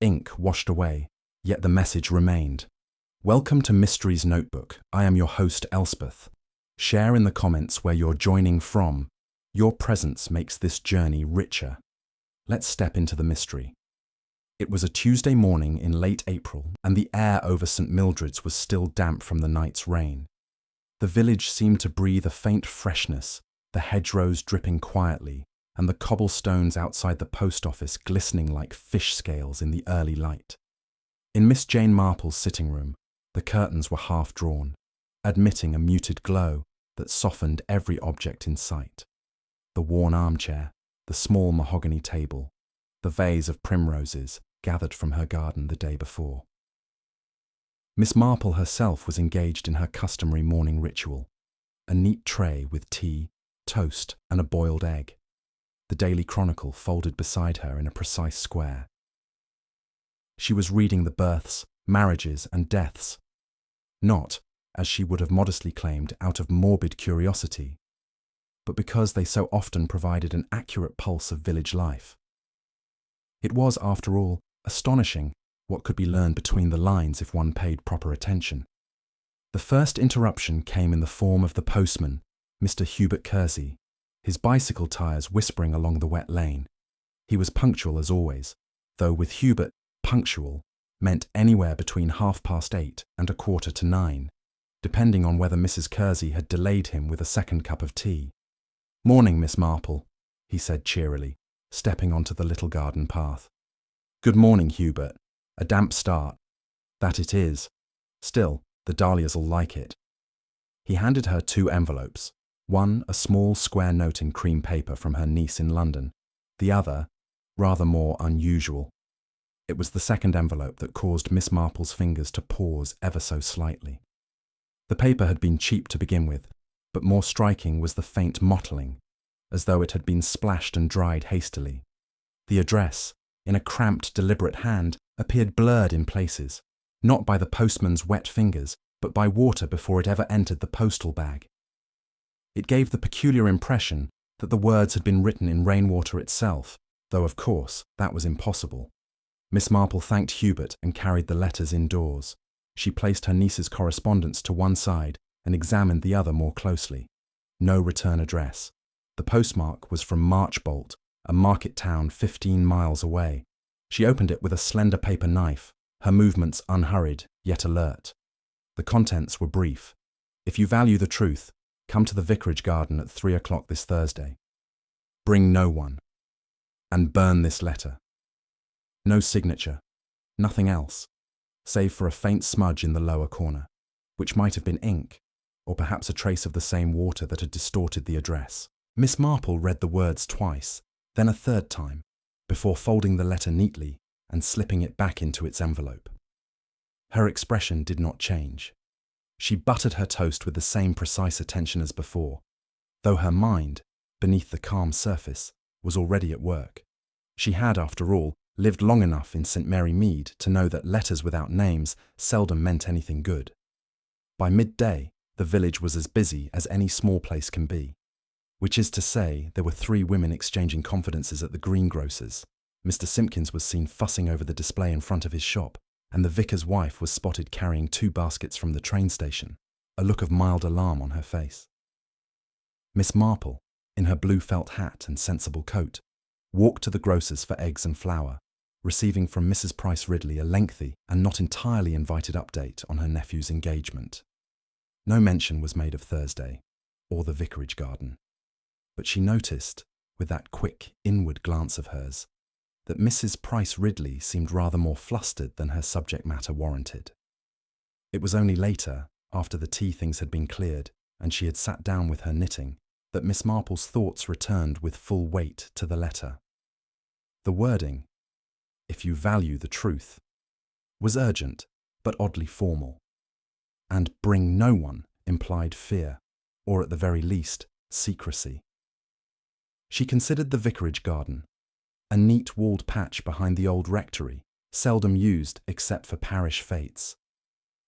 Ink washed away, yet the message remained. Welcome to Mystery's Notebook. I am your host, Elspeth. Share in the comments where you're joining from. Your presence makes this journey richer. Let's step into the mystery. It was a Tuesday morning in late April, and the air over St. Mildred's was still damp from the night's rain. The village seemed to breathe a faint freshness, the hedgerows dripping quietly, and the cobblestones outside the post office glistening like fish scales in the early light. In Miss Jane Marple's sitting room, the curtains were half drawn, admitting a muted glow that softened every object in sight. The worn armchair, the small mahogany table, the vase of primroses gathered from her garden the day before. Miss Marple herself was engaged in her customary morning ritual, a neat tray with tea, toast, and a boiled egg, the Daily Chronicle folded beside her in a precise square. She was reading the births, marriages, and deaths, not, as she would have modestly claimed, out of morbid curiosity, but because they so often provided an accurate pulse of village life. It was, after all, astonishing what could be learned between the lines if one paid proper attention. The first interruption came in the form of the postman, Mr. Hubert Kersey, his bicycle tyres whispering along the wet lane. He was punctual as always, though with Hubert, punctual meant anywhere between 8:30 and 9:15, depending on whether Mrs. Kersey had delayed him with a second cup of tea. "Morning, Miss Marple," he said cheerily, stepping onto the little garden path. "Good morning, Hubert. A damp start." "That it is. Still, the dahlias'll like it." He handed her 2 envelopes, one a small square note in cream paper from her niece in London, the other, rather more unusual. It was the second envelope that caused Miss Marple's fingers to pause ever so slightly. The paper had been cheap to begin with, but more striking was the faint mottling, as though it had been splashed and dried hastily. The address, in a cramped, deliberate hand, appeared blurred in places, not by the postman's wet fingers, but by water before it ever entered the postal bag. It gave the peculiar impression that the words had been written in Rainwater itself, though of course that was impossible. Miss Marple thanked Hubert and carried the letters indoors. She placed her niece's correspondence to one side and examined the other more closely. No return address. The postmark was from Marchbolt, a market town 15 miles away. She opened it with a slender paper knife, her movements unhurried, yet alert. The contents were brief. "If you value the truth, come to the vicarage garden at 3 o'clock this Thursday. Bring no one. And burn this letter." No signature, nothing else, save for a faint smudge in the lower corner, which might have been ink, or perhaps a trace of the same water that had distorted the address. Miss Marple read the words twice, then a third time, before folding the letter neatly and slipping it back into its envelope. Her expression did not change. She buttered her toast with the same precise attention as before, though her mind, beneath the calm surface, was already at work. She had, after all, lived long enough in St. Mary Mead to know that letters without names seldom meant anything good. By midday, the village was as busy as any small place can be, which is to say there were 3 women exchanging confidences at the greengrocer's. Mr. Simpkins was seen fussing over the display in front of his shop, and the vicar's wife was spotted carrying 2 baskets from the train station, a look of mild alarm on her face. Miss Marple, in her blue felt hat and sensible coat, walked to the grocer's for eggs and flour, receiving from Mrs. Price Ridley a lengthy and not entirely invited update on her nephew's engagement. No mention was made of Thursday, or the vicarage garden, but she noticed, with that quick, inward glance of hers, that Mrs. Price Ridley seemed rather more flustered than her subject matter warranted. It was only later, after the tea things had been cleared and she had sat down with her knitting, that Miss Marple's thoughts returned with full weight to the letter. The wording, "If you value the truth," was urgent, but oddly formal, and "bring no one" implied fear, or at the very least, secrecy. She considered the vicarage garden, a neat walled patch behind the old rectory, seldom used except for parish fêtes.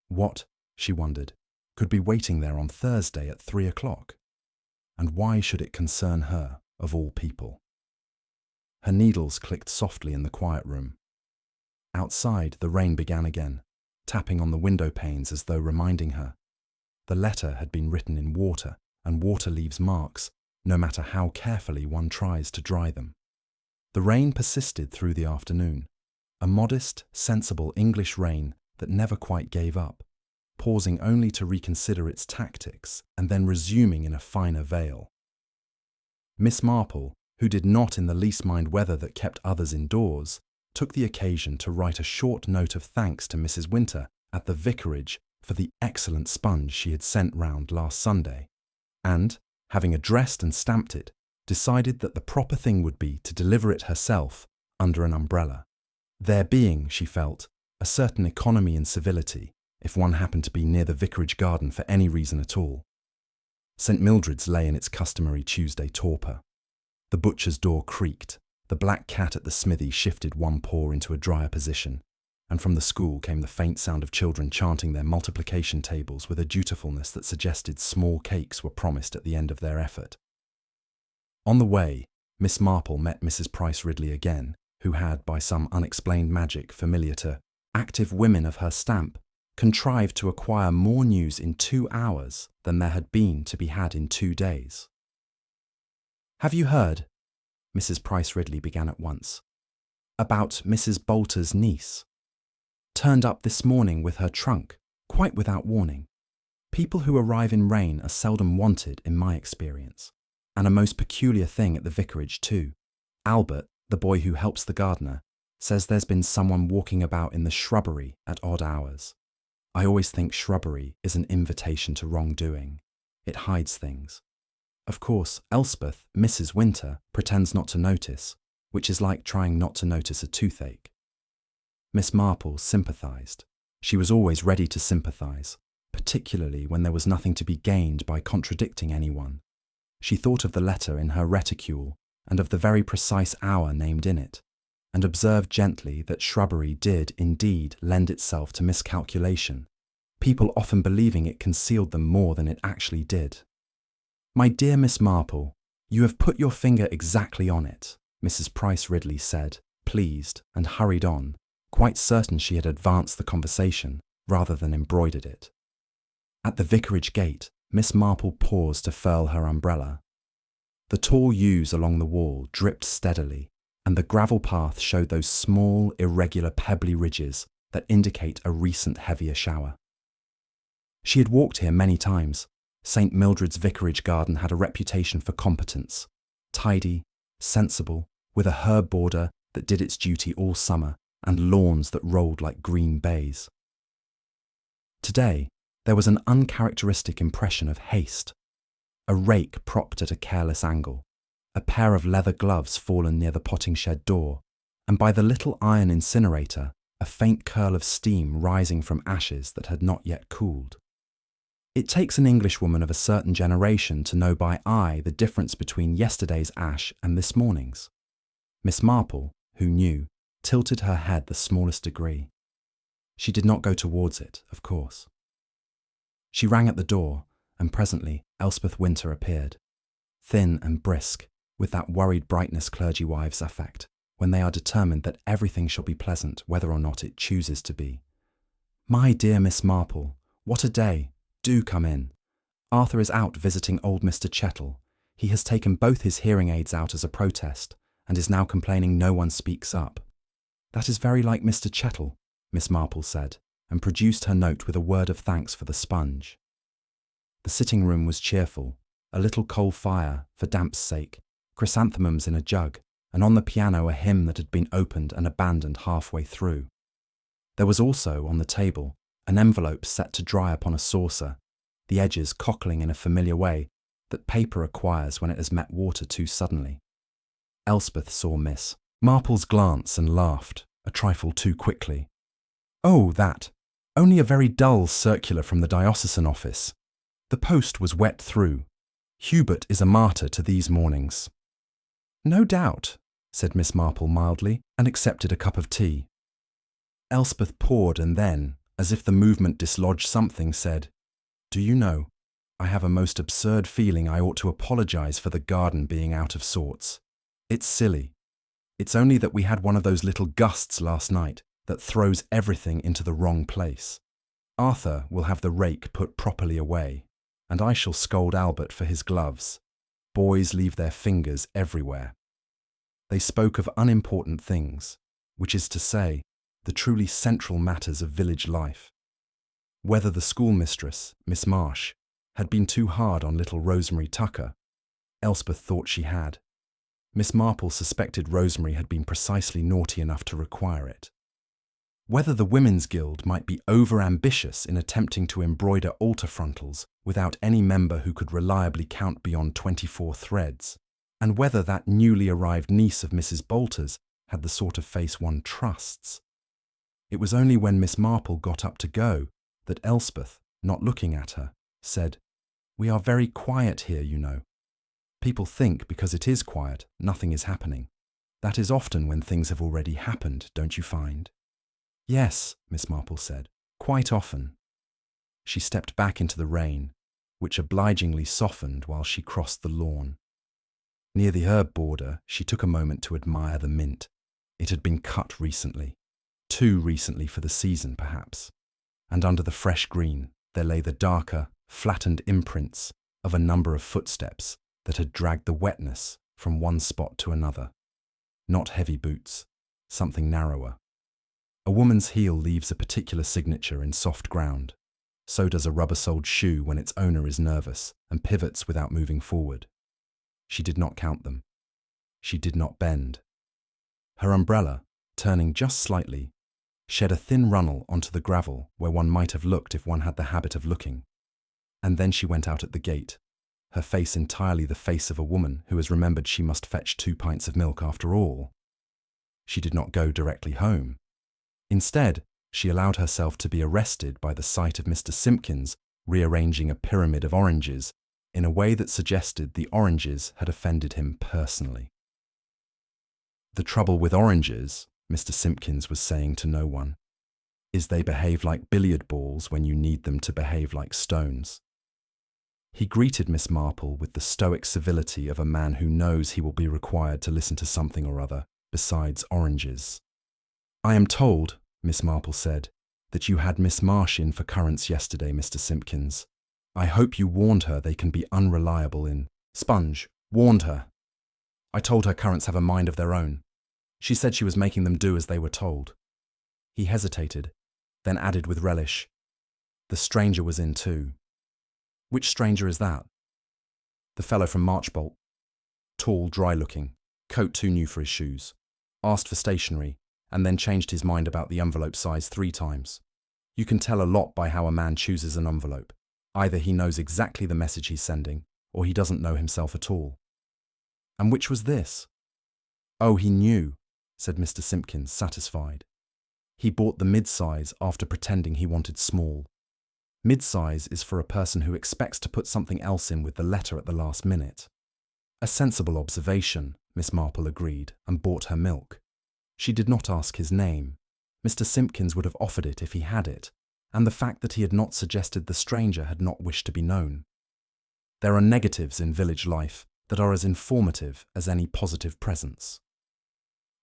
What, she wondered, could be waiting there on Thursday at 3 o'clock? And why should it concern her, of all people? Her needles clicked softly in the quiet room. Outside, the rain began again, tapping on the window panes as though reminding her. The letter had been written in water, and water leaves marks, no matter how carefully one tries to dry them. The rain persisted through the afternoon, a modest, sensible English rain that never quite gave up, pausing only to reconsider its tactics and then resuming in a finer veil. Miss Marple, who did not in the least mind weather that kept others indoors, took the occasion to write a short note of thanks to Mrs. Winter at the vicarage for the excellent sponge she had sent round last Sunday, and, having addressed and stamped it, decided that the proper thing would be to deliver it herself under an umbrella, there being, she felt, a certain economy in civility if one happened to be near the vicarage garden for any reason at all. St. Mildred's lay in its customary Tuesday torpor. The butcher's door creaked, the black cat at the smithy shifted one paw into a drier position, and from the school came the faint sound of children chanting their multiplication tables with a dutifulness that suggested small cakes were promised at the end of their effort. On the way, Miss Marple met Mrs. Price Ridley again, who had, by some unexplained magic familiar to active women of her stamp, contrived to acquire more news in 2 hours than there had been to be had in 2 days. "Have you heard," Mrs. Price Ridley began at once, "about Mrs. Bolter's niece? Turned up this morning with her trunk, quite without warning. People who arrive in rain are seldom wanted, in my experience. And a most peculiar thing at the vicarage too. Albert, the boy who helps the gardener, says there's been someone walking about in the shrubbery at odd hours. I always think shrubbery is an invitation to wrongdoing. It hides things. Of course, Elspeth, Mrs. Winter, pretends not to notice, which is like trying not to notice a toothache." Miss Marple sympathised. She was always ready to sympathise, particularly when there was nothing to be gained by contradicting anyone. She thought of the letter in her reticule and of the very precise hour named in it, and observed gently that shrubbery did indeed lend itself to miscalculation, people often believing it concealed them more than it actually did. "My dear Miss Marple, you have put your finger exactly on it," Mrs. Price Ridley said, pleased, and hurried on, quite certain she had advanced the conversation rather than embroidered it. At the vicarage gate, Miss Marple paused to furl her umbrella. The tall yews along the wall dripped steadily, and the gravel path showed those small, irregular, pebbly ridges that indicate a recent heavier shower. She had walked here many times. St. Mildred's vicarage garden had a reputation for competence, tidy, sensible, with a herb border that did its duty all summer, and lawns that rolled like green bays. Today, there was an uncharacteristic impression of haste. A rake propped at a careless angle, a pair of leather gloves fallen near the potting shed door, and by the little iron incinerator, a faint curl of steam rising from ashes that had not yet cooled. It takes an Englishwoman of a certain generation to know by eye the difference between yesterday's ash and this morning's. Miss Marple, who knew, tilted her head the smallest degree. She did not go towards it, of course. She rang at the door, and presently Elspeth Winter appeared, thin and brisk, with that worried brightness clergy wives affect when they are determined that everything shall be pleasant whether or not it chooses to be. "My dear Miss Marple, what a day! Do come in. Arthur is out visiting old Mr. Chettle. He has taken both his hearing aids out as a protest, and is now complaining no one speaks up." "That is very like Mr. Chettle," Miss Marple said, and produced her note with a word of thanks for the sponge. The sitting room was cheerful, a little coal fire, for damp's sake, chrysanthemums in a jug, and on the piano a hymn that had been opened and abandoned halfway through. There was also, on the table, an envelope set to dry upon a saucer, the edges cockling in a familiar way that paper acquires when it has met water too suddenly. Elspeth saw Miss Marple's glance and laughed, a trifle too quickly. "Oh, that. Only a very dull circular from the diocesan office. The post was wet through. Hubert is a martyr to these mornings." "No doubt," said Miss Marple mildly, and accepted a cup of tea. Elspeth poured and then, as if the movement dislodged something, said, "Do you know, I have a most absurd feeling I ought to apologise for the garden being out of sorts. It's silly. It's only that we had one of those little gusts last night that throws everything into the wrong place. Arthur will have the rake put properly away, and I shall scold Albert for his gloves. Boys leave their fingers everywhere. They spoke of unimportant things, which is to say, the truly central matters of village life. Whether the schoolmistress, Miss Marsh, had been too hard on little Rosemary Tucker, Elspeth thought she had. Miss Marple suspected Rosemary had been precisely naughty enough to require it. Whether the Women's Guild might be over-ambitious in attempting to embroider altar frontals without any member who could reliably count beyond 24 threads, and whether that newly arrived niece of Mrs. Bolter's had the sort of face one trusts. It was only when Miss Marple got up to go that Elspeth, not looking at her, said, "We are very quiet here, you know. People think because it is quiet, nothing is happening. That is often when things have already happened, don't you find?" "Yes," Miss Marple said, "quite often." She stepped back into the rain, which obligingly softened while she crossed the lawn. Near the herb border, she took a moment to admire the mint. It had been cut recently, too recently for the season perhaps, and under the fresh green there lay the darker, flattened imprints of a number of footsteps that had dragged the wetness from one spot to another. Not heavy boots, something narrower. A woman's heel leaves a particular signature in soft ground. So does a rubber-soled shoe when its owner is nervous and pivots without moving forward. She did not count them. She did not bend. Her umbrella, turning just slightly, shed a thin runnel onto the gravel where one might have looked if one had the habit of looking. And then she went out at the gate, her face entirely the face of a woman who has remembered she must fetch 2 pints of milk after all. She did not go directly home. Instead, she allowed herself to be arrested by the sight of Mr. Simpkins rearranging a pyramid of oranges in a way that suggested the oranges had offended him personally. "The trouble with oranges," Mr. Simpkins was saying to no one, "is they behave like billiard balls when you need them to behave like stones." He greeted Miss Marple with the stoic civility of a man who knows he will be required to listen to something or other besides oranges. "I am told," Miss Marple said, "that you had Miss Marsh in for currants yesterday, Mr. Simpkins. I hope you warned her they can be unreliable in—" "Sponge, warned her. I told her currants have a mind of their own. She said she was making them do as they were told." He hesitated, then added with relish, "The stranger was in too." "Which stranger is that?" "The fellow from Marchbolt. Tall, dry-looking, coat too new for his shoes. Asked for stationery, and then changed his mind about the envelope size 3 times. You can tell a lot by how a man chooses an envelope. Either he knows exactly the message he's sending, or he doesn't know himself at all." "And which was this?" "Oh, he knew," said Mr. Simpkins, satisfied. "He bought the mid-size after pretending he wanted small. Mid-size is for a person who expects to put something else in with the letter at the last minute." "A sensible observation," Miss Marple agreed, and bought her milk. She did not ask his name. Mr. Simpkins would have offered it if he had it, and the fact that he had not suggested the stranger had not wished to be known. There are negatives in village life that are as informative as any positive presence.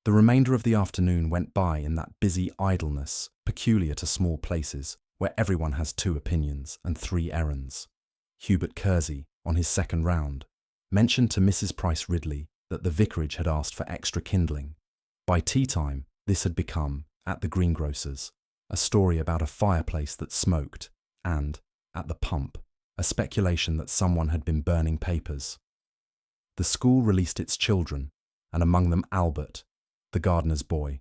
The remainder of the afternoon went by in that busy idleness peculiar to small places where everyone has 2 opinions and 3 errands. Hubert Kersey, on his second round, mentioned to Mrs. Price Ridley that the vicarage had asked for extra kindling. By tea-time, this had become, at the greengrocer's, a story about a fireplace that smoked, and, at the pump, a speculation that someone had been burning papers. The school released its children, and among them Albert, the gardener's boy,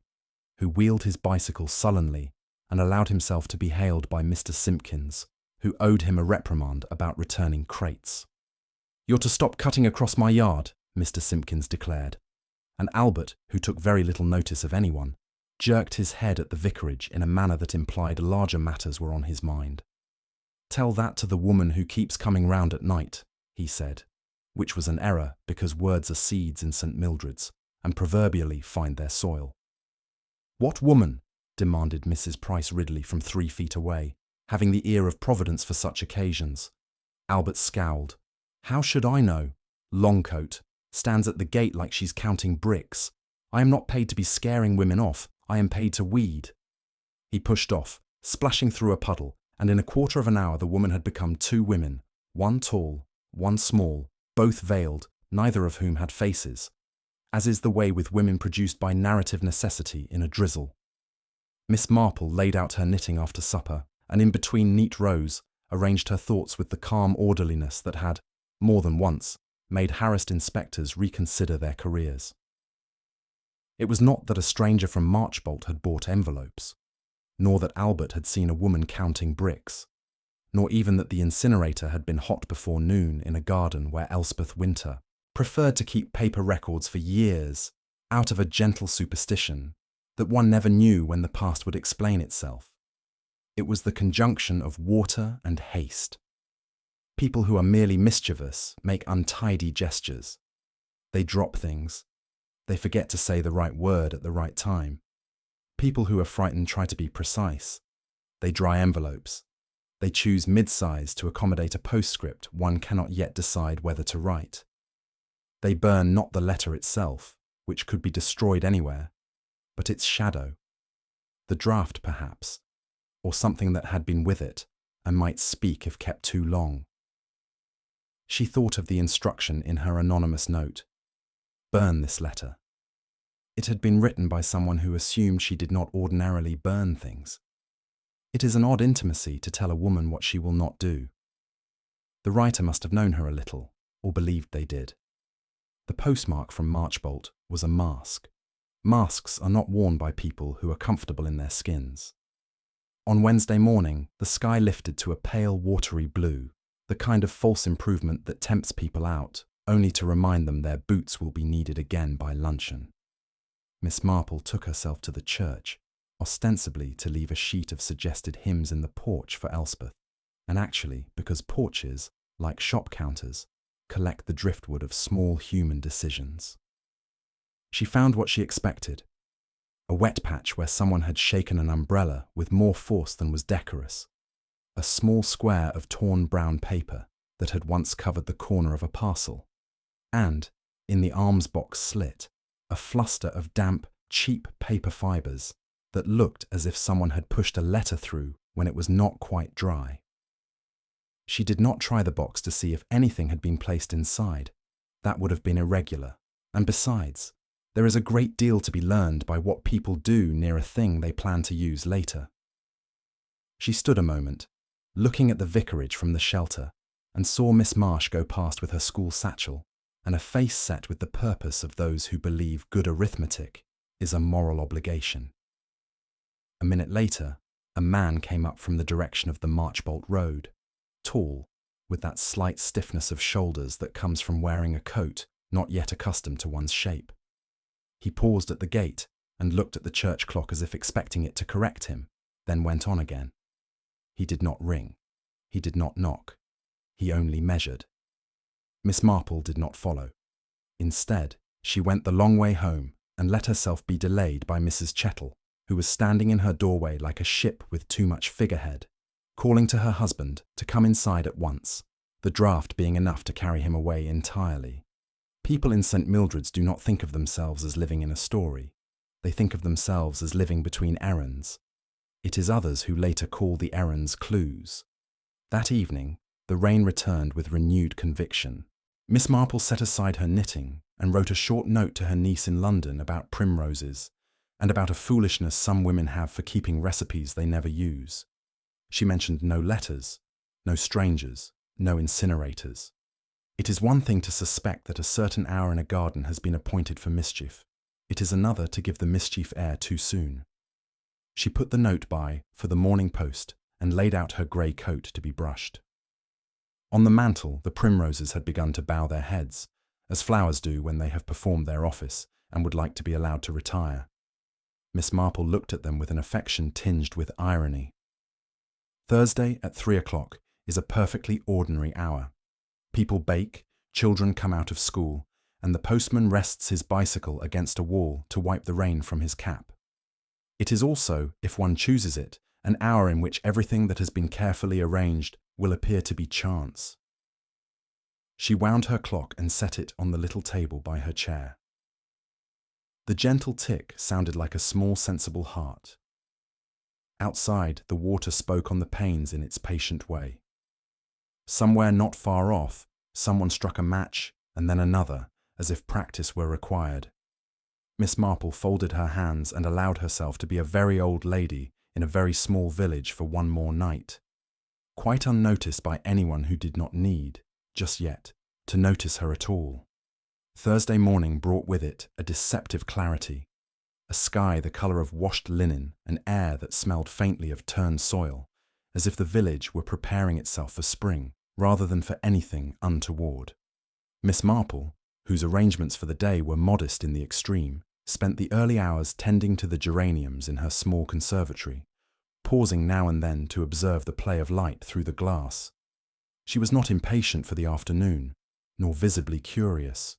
who wheeled his bicycle sullenly and allowed himself to be hailed by Mr. Simpkins, who owed him a reprimand about returning crates. "You're to stop cutting across my yard," Mr. Simpkins declared, and Albert, who took very little notice of anyone, jerked his head at the vicarage in a manner that implied larger matters were on his mind. "Tell that to the woman who keeps coming round at night," he said, which was an error because words are seeds in St. Mildred's and proverbially find their soil. "What woman?" demanded Mrs. Price Ridley from 3 feet away, having the ear of Providence for such occasions. Albert scowled. "How should I know? Longcoat. Stands at the gate like she's counting bricks. I am not paid to be scaring women off. I am paid to weed." He pushed off, splashing through a puddle, and in a quarter of an hour the woman had become two women, one tall, one small, both veiled, neither of whom had faces, as is the way with women produced by narrative necessity in a drizzle. Miss Marple laid out her knitting after supper, and in between neat rows, arranged her thoughts with the calm orderliness that had, more than once, made harassed inspectors reconsider their careers. It was not that a stranger from Marchbolt had bought envelopes, nor that Albert had seen a woman counting bricks, nor even that the incinerator had been hot before noon in a garden where Elspeth Winter preferred to keep paper records for years, out of a gentle superstition that one never knew when the past would explain itself. It was the conjunction of water and haste. People who are merely mischievous make untidy gestures. They drop things. They forget to say the right word at the right time. People who are frightened try to be precise. They dry envelopes. They choose mid-size to accommodate a postscript one cannot yet decide whether to write. They burn not the letter itself, which could be destroyed anywhere, but its shadow. The draft, perhaps, or something that had been with it and might speak if kept too long. She thought of the instruction in her anonymous note. Burn this letter. It had been written by someone who assumed she did not ordinarily burn things. It is an odd intimacy to tell a woman what she will not do. The writer must have known her a little, or believed they did. The postmark from Marchbolt was a mask. Masks are not worn by people who are comfortable in their skins. On Wednesday morning, the sky lifted to a pale watery blue, the kind of false improvement that tempts people out, only to remind them their boots will be needed again by luncheon. Miss Marple took herself to the church, ostensibly to leave a sheet of suggested hymns in the porch for Elspeth, and actually because porches, like shop counters, collect the driftwood of small human decisions. She found what she expected, a wet patch where someone had shaken an umbrella with more force than was decorous, a small square of torn brown paper that had once covered the corner of a parcel, and, in the alms box slit, a fluster of damp, cheap paper fibres that looked as if someone had pushed a letter through when it was not quite dry. She did not try the box to see if anything had been placed inside. That would have been irregular, and besides, there is a great deal to be learned by what people do near a thing they plan to use later. She stood a moment, looking at the vicarage from the shelter, and saw Miss Marsh go past with her school satchel, and a face set with the purpose of those who believe good arithmetic is a moral obligation. A minute later, a man came up from the direction of the Marchbolt Road, tall, with that slight stiffness of shoulders that comes from wearing a coat not yet accustomed to one's shape. He paused at the gate and looked at the church clock as if expecting it to correct him, then went on again. He did not ring. He did not knock. He only measured. Miss Marple did not follow. Instead, she went the long way home and let herself be delayed by Mrs. Chettle, who was standing in her doorway like a ship with too much figurehead, calling to her husband to come inside at once, the draught being enough to carry him away entirely. People in St. Mildred's do not think of themselves as living in a story. They think of themselves as living between errands. It is others who later call the errands clues. That evening, the rain returned with renewed conviction. Miss Marple set aside her knitting and wrote a short note to her niece in London about primroses and about a foolishness some women have for keeping recipes they never use. She mentioned no letters, no strangers, no incinerators. It is one thing to suspect that a certain hour in a garden has been appointed for mischief. It is another to give the mischief air too soon. She put the note by for the morning post and laid out her grey coat to be brushed. On the mantel, the primroses had begun to bow their heads, as flowers do when they have performed their office and would like to be allowed to retire. Miss Marple looked at them with an affection tinged with irony. Thursday at 3 o'clock is a perfectly ordinary hour. People bake, children come out of school, and the postman rests his bicycle against a wall to wipe the rain from his cap. It is also, if one chooses it, an hour in which everything that has been carefully arranged will appear to be chance. She wound her clock and set it on the little table by her chair. The gentle tick sounded like a small sensible heart. Outside, the water spoke on the panes in its patient way. Somewhere not far off, someone struck a match and then another, as if practice were required. Miss Marple folded her hands and allowed herself to be a very old lady in a very small village for one more night, quite unnoticed by anyone who did not need, just yet, to notice her at all. Thursday morning brought with it a deceptive clarity, a sky the colour of washed linen, an air that smelled faintly of turned soil, as if the village were preparing itself for spring rather than for anything untoward. Miss Marple, whose arrangements for the day were modest in the extreme, spent the early hours tending to the geraniums in her small conservatory, pausing now and then to observe the play of light through the glass. She was not impatient for the afternoon, nor visibly curious.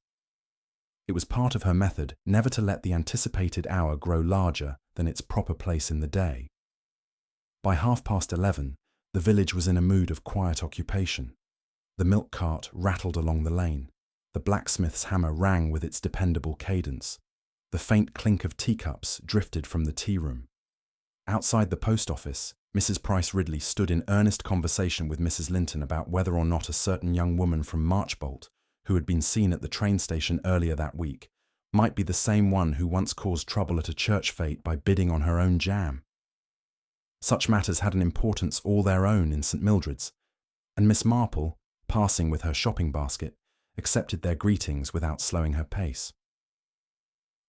It was part of her method never to let the anticipated hour grow larger than its proper place in the day. By 11:30, the village was in a mood of quiet occupation. The milk cart rattled along the lane. The blacksmith's hammer rang with its dependable cadence. The faint clink of teacups drifted from the tea room. Outside the post office, Mrs. Price Ridley stood in earnest conversation with Mrs. Linton about whether or not a certain young woman from Marchbolt, who had been seen at the train station earlier that week, might be the same one who once caused trouble at a church fete by bidding on her own jam. Such matters had an importance all their own in St. Mildred's, and Miss Marple, passing with her shopping basket, accepted their greetings without slowing her pace.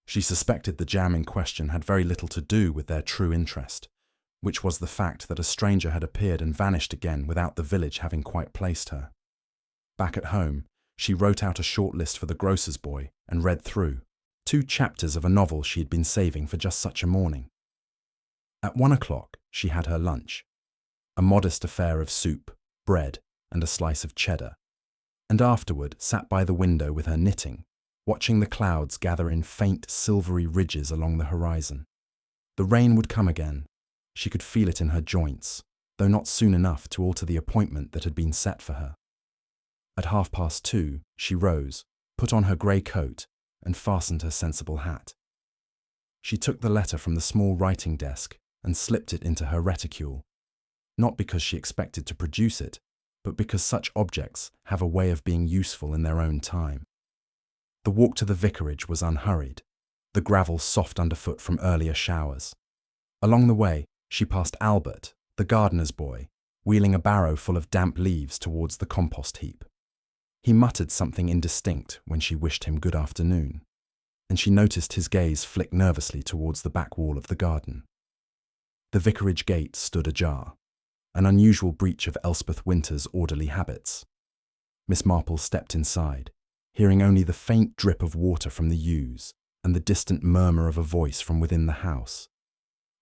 She suspected the jam in question had very little to do with their true interest, which was the fact that a stranger had appeared and vanished again without the village having quite placed her. Back at home, she wrote out a short list for the grocer's boy and read through 2 chapters of a novel she had been saving for just such a morning. At 1 o'clock, she had her lunch, a modest affair of soup, bread, and a slice of cheddar, and afterward sat by the window with her knitting, watching the clouds gather in faint silvery ridges along the horizon. The rain would come again. She could feel it in her joints, though not soon enough to alter the appointment that had been set for her. At 2:30, she rose, put on her grey coat, and fastened her sensible hat. She took the letter from the small writing desk and slipped it into her reticule, not because she expected to produce it, but because such objects have a way of being useful in their own time. The walk to the vicarage was unhurried, the gravel soft underfoot from earlier showers. Along the way, she passed Albert, the gardener's boy, wheeling a barrow full of damp leaves towards the compost heap. He muttered something indistinct when she wished him good afternoon, and she noticed his gaze flick nervously towards the back wall of the garden. The vicarage gate stood ajar, an unusual breach of Elspeth Winter's orderly habits. Miss Marple stepped inside, hearing only the faint drip of water from the yews and the distant murmur of a voice from within the house.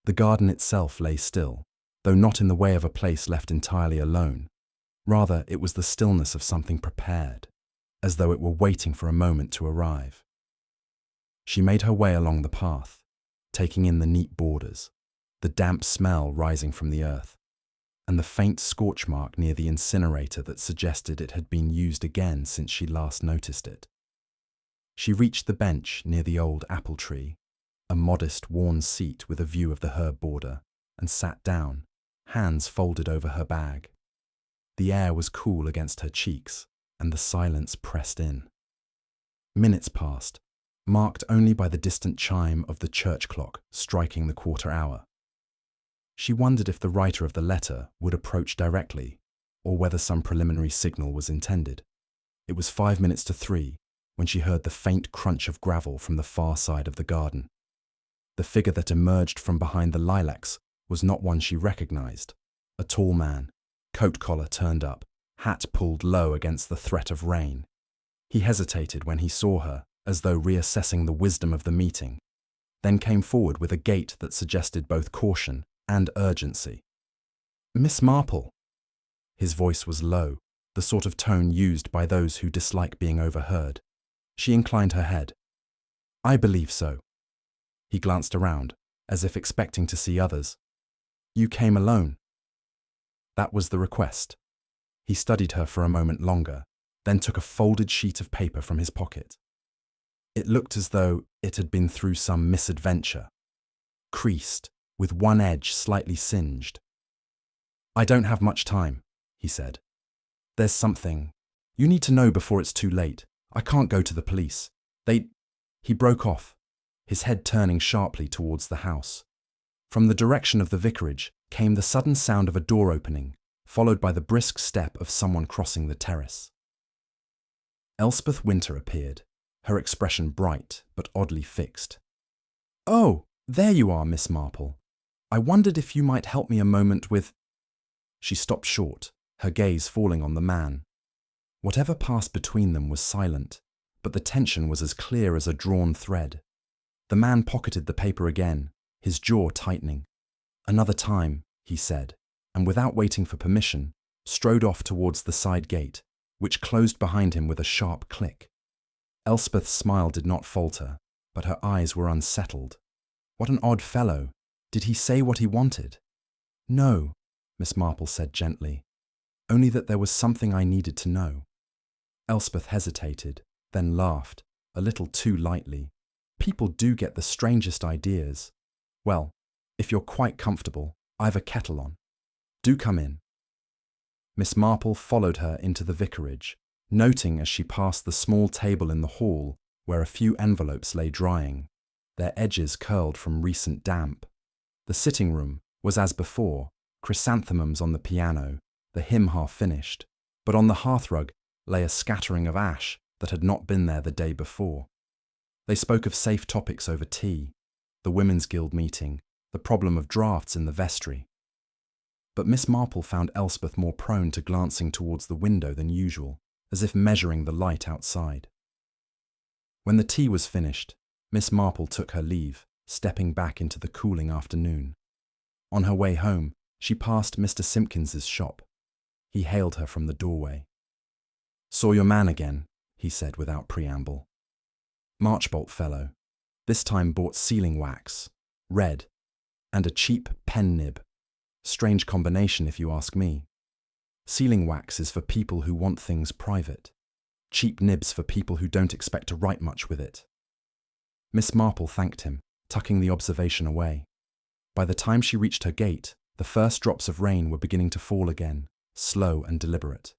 The garden itself lay still, though not in the way of a place left entirely alone. Rather, it was the stillness of something prepared, as though it were waiting for a moment to arrive. She made her way along the path, taking in the neat borders, the damp smell rising from the earth, and the faint scorch mark near the incinerator that suggested it had been used again since she last noticed it. She reached the bench near the old apple tree, a modest, worn seat with a view of the herb border, and sat down, hands folded over her bag. The air was cool against her cheeks, and the silence pressed in. Minutes passed, marked only by the distant chime of the church clock striking the 1/4 hour. She wondered if the writer of the letter would approach directly, or whether some preliminary signal was intended. It was 5 minutes to 3 when she heard the faint crunch of gravel from the far side of the garden. The figure that emerged from behind the lilacs was not one she recognized. A tall man, coat collar turned up, hat pulled low against the threat of rain. He hesitated when he saw her, as though reassessing the wisdom of the meeting, then came forward with a gait that suggested both caution and urgency. "Miss Marple." His voice was low, the sort of tone used by those who dislike being overheard. She inclined her head. "I believe so." He glanced around, as if expecting to see others. "You came alone." That was the request. He studied her for a moment longer, then took a folded sheet of paper from his pocket. It looked as though it had been through some misadventure. Creased, with one edge slightly singed. "I don't have much time," he said. "There's something you need to know before it's too late. I can't go to the police. He broke off, his head turning sharply towards the house. From the direction of the vicarage came the sudden sound of a door opening, followed by the brisk step of someone crossing the terrace. Elspeth Winter appeared, her expression bright but oddly fixed. "Oh, there you are, Miss Marple. I wondered if you might help me a moment with—" She stopped short, her gaze falling on the man. Whatever passed between them was silent, but the tension was as clear as a drawn thread. The man pocketed the paper again, his jaw tightening. "Another time," he said, and without waiting for permission, strode off towards the side gate, which closed behind him with a sharp click. Elspeth's smile did not falter, but her eyes were unsettled. What an odd fellow! Did he say what he wanted? "No," Miss Marple said gently, "only that there was something I needed to know." Elspeth hesitated, then laughed, a little too lightly. "People do get the strangest ideas. Well, if you're quite comfortable, I've a kettle on. Do come in." Miss Marple followed her into the vicarage, noting as she passed the small table in the hall where a few envelopes lay drying, their edges curled from recent damp. The sitting room was as before, chrysanthemums on the piano, the hymn half finished, but on the hearthrug lay a scattering of ash that had not been there the day before. They spoke of safe topics over tea, the Women's Guild meeting, the problem of drafts in the vestry. But Miss Marple found Elspeth more prone to glancing towards the window than usual, as if measuring the light outside. When the tea was finished, Miss Marple took her leave, stepping back into the cooling afternoon. On her way home, she passed Mr. Simpkins's shop. He hailed her from the doorway. "Saw your man again," he said without preamble. Marchbolt fellow, this time bought sealing wax, red, and a cheap pen nib. Strange combination if you ask me. Sealing wax is for people who want things private. Cheap nibs for people who don't expect to write much with it. Miss Marple thanked him, tucking the observation away. By the time she reached her gate, the first drops of rain were beginning to fall again, slow and deliberate.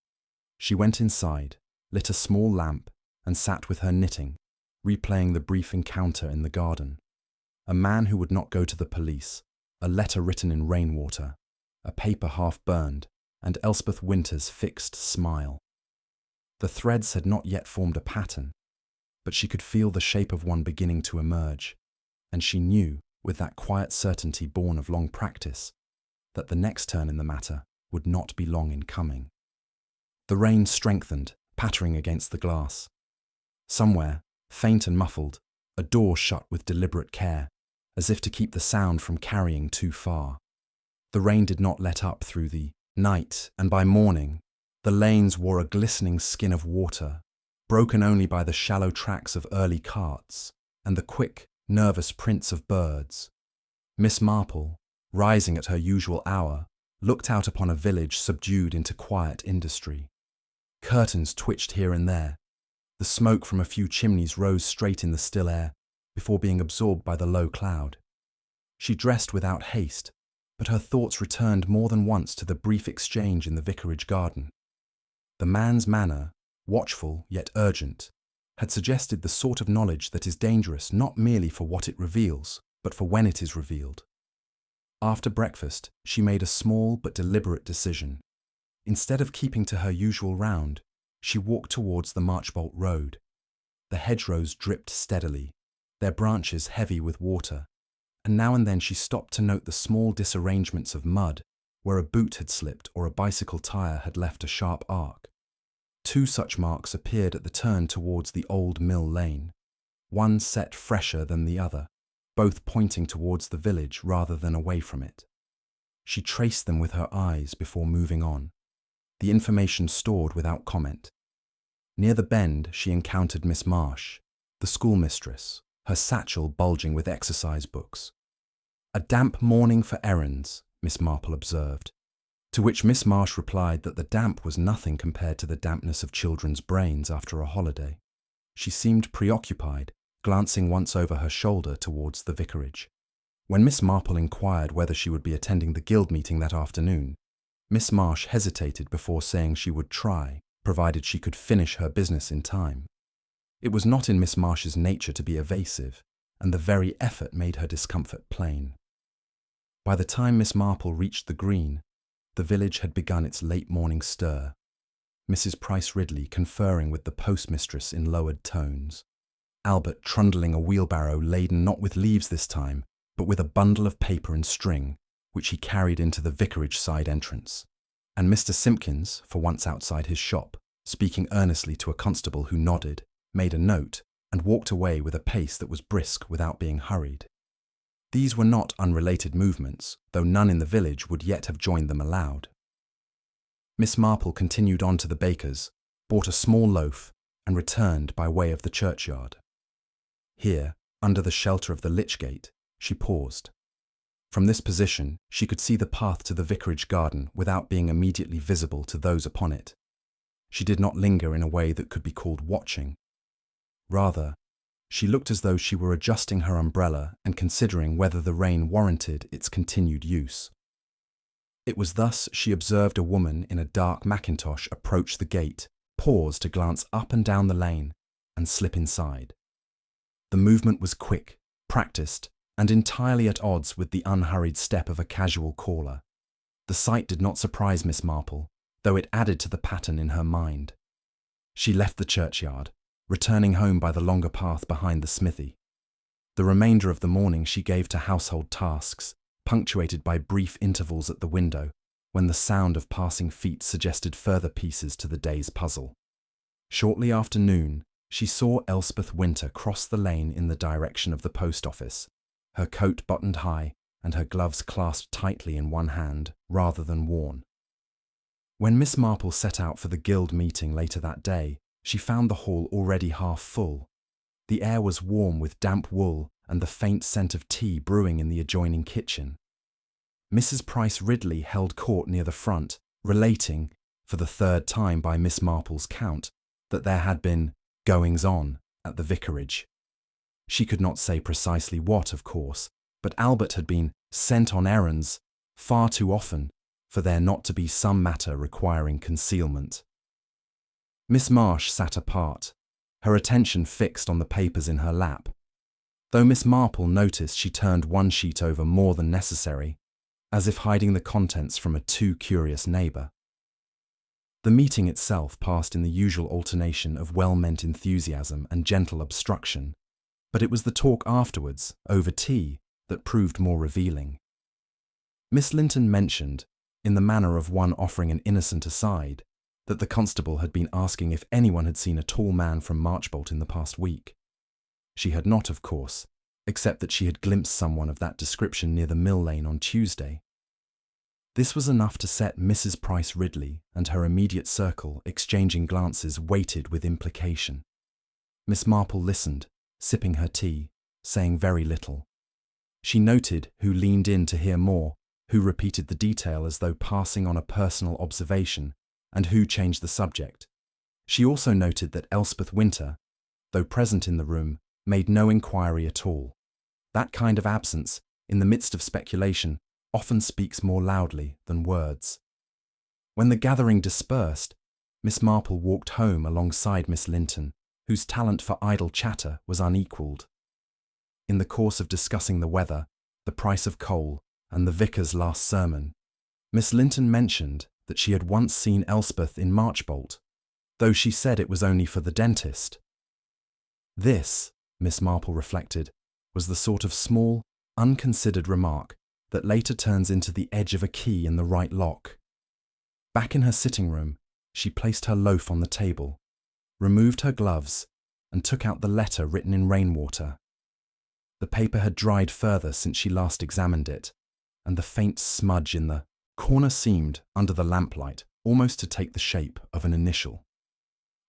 She went inside, lit a small lamp, and sat with her knitting, replaying the brief encounter in the garden. A man who would not go to the police, a letter written in rainwater, a paper half burned, and Elspeth Winter's fixed smile. The threads had not yet formed a pattern, but she could feel the shape of one beginning to emerge, and she knew, with that quiet certainty born of long practice, that the next turn in the matter would not be long in coming. The rain strengthened, pattering against the glass. Somewhere, faint and muffled, a door shut with deliberate care, as if to keep the sound from carrying too far. The rain did not let up through the night, and by morning, the lanes wore a glistening skin of water, broken only by the shallow tracks of early carts and the quick, nervous prints of birds. Miss Marple, rising at her usual hour, looked out upon a village subdued into quiet industry. Curtains twitched here and there. The smoke from a few chimneys rose straight in the still air before being absorbed by the low cloud. She dressed without haste, but her thoughts returned more than once to the brief exchange in the vicarage garden. The man's manner, watchful yet urgent, had suggested the sort of knowledge that is dangerous not merely for what it reveals, but for when it is revealed. After breakfast, she made a small but deliberate decision. Instead of keeping to her usual round, she walked towards the Marchbolt Road. The hedgerows dripped steadily, their branches heavy with water, and now and then she stopped to note the small disarrangements of mud where a boot had slipped or a bicycle tire had left a sharp arc. 2 such marks appeared at the turn towards the old mill lane, one set fresher than the other, both pointing towards the village rather than away from it. She traced them with her eyes before moving on, the information stored without comment. Near the bend she encountered Miss Marsh, the schoolmistress, her satchel bulging with exercise books. "A damp morning for errands," Miss Marple observed, to which Miss Marsh replied that the damp was nothing compared to the dampness of children's brains after a holiday. She seemed preoccupied, glancing once over her shoulder towards the vicarage. When Miss Marple inquired whether she would be attending the guild meeting that afternoon, Miss Marsh hesitated before saying she would try, provided she could finish her business in time. It was not in Miss Marsh's nature to be evasive, and the very effort made her discomfort plain. By the time Miss Marple reached the green, the village had begun its late morning stir, Mrs. Price Ridley conferring with the postmistress in lowered tones, Albert trundling a wheelbarrow laden not with leaves this time, but with a bundle of paper and string, which he carried into the vicarage side entrance, and Mr. Simpkins, for once outside his shop, speaking earnestly to a constable who nodded, made a note, and walked away with a pace that was brisk without being hurried. These were not unrelated movements, though none in the village would yet have joined them aloud. Miss Marple continued on to the baker's, bought a small loaf, and returned by way of the churchyard. Here, under the shelter of the lich gate, she paused. From this position, she could see the path to the vicarage garden without being immediately visible to those upon it. She did not linger in a way that could be called watching. Rather, she looked as though she were adjusting her umbrella and considering whether the rain warranted its continued use. It was thus she observed a woman in a dark mackintosh approach the gate, pause to glance up and down the lane, and slip inside. The movement was quick, practiced, and entirely at odds with the unhurried step of a casual caller. The sight did not surprise Miss Marple, though it added to the pattern in her mind. She left the churchyard, returning home by the longer path behind the smithy. The remainder of the morning she gave to household tasks, punctuated by brief intervals at the window, when the sound of passing feet suggested further pieces to the day's puzzle. Shortly after noon, she saw Elspeth Winter cross the lane in the direction of the post office, her coat buttoned high and her gloves clasped tightly in one hand rather than worn. When Miss Marple set out for the guild meeting later that day, she found the hall already half full. The air was warm with damp wool and the faint scent of tea brewing in the adjoining kitchen. Mrs. Price Ridley held court near the front, relating, for the third time by Miss Marple's count, that there had been goings-on at the vicarage. She could not say precisely what, of course, but Albert had been sent on errands far too often for there not to be some matter requiring concealment. Miss Marsh sat apart, her attention fixed on the papers in her lap, though Miss Marple noticed she turned one sheet over more than necessary, as if hiding the contents from a too curious neighbour. The meeting itself passed in the usual alternation of well-meant enthusiasm and gentle obstruction, but it was the talk afterwards, over tea, that proved more revealing. Miss Linton mentioned, in the manner of one offering an innocent aside, that the constable had been asking if anyone had seen a tall man from Marchbolt in the past week. She had not, of course, except that she had glimpsed someone of that description near the mill lane on Tuesday. This was enough to set Mrs. Price Ridley and her immediate circle exchanging glances weighted with implication. Miss Marple listened, sipping her tea, saying very little. She noted who leaned in to hear more, who repeated the detail as though passing on a personal observation, and who changed the subject. She also noted that Elspeth Winter, though present in the room, made no inquiry at all. That kind of absence, in the midst of speculation, often speaks more loudly than words. When the gathering dispersed, Miss Marple walked home alongside Miss Linton, whose talent for idle chatter was unequalled. In the course of discussing the weather, the price of coal, and the vicar's last sermon, Miss Linton mentioned that she had once seen Elspeth in Marchbolt, though she said it was only for the dentist. This, Miss Marple reflected, was the sort of small, unconsidered remark that later turns into the edge of a key in the right lock. Back in her sitting room, she placed her loaf on the table, removed her gloves, and took out the letter written in rainwater. The paper had dried further since she last examined it, and the faint smudge in the corner seemed, under the lamplight, almost to take the shape of an initial.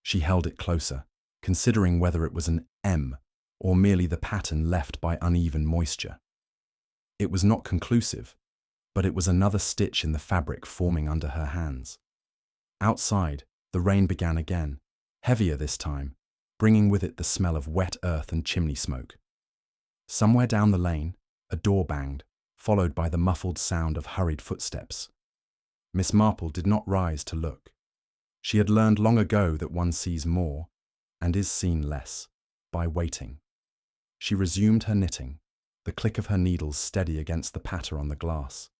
She held it closer, considering whether it was an M or merely the pattern left by uneven moisture. It was not conclusive, but it was another stitch in the fabric forming under her hands. Outside, the rain began again, heavier this time, bringing with it the smell of wet earth and chimney smoke. Somewhere down the lane, A door banged, followed by the muffled sound of hurried footsteps. Miss Marple did not rise to look. She had learned long ago that one sees more, and is seen less, by waiting. She resumed her knitting, the click of her needles steady against the patter on the glass,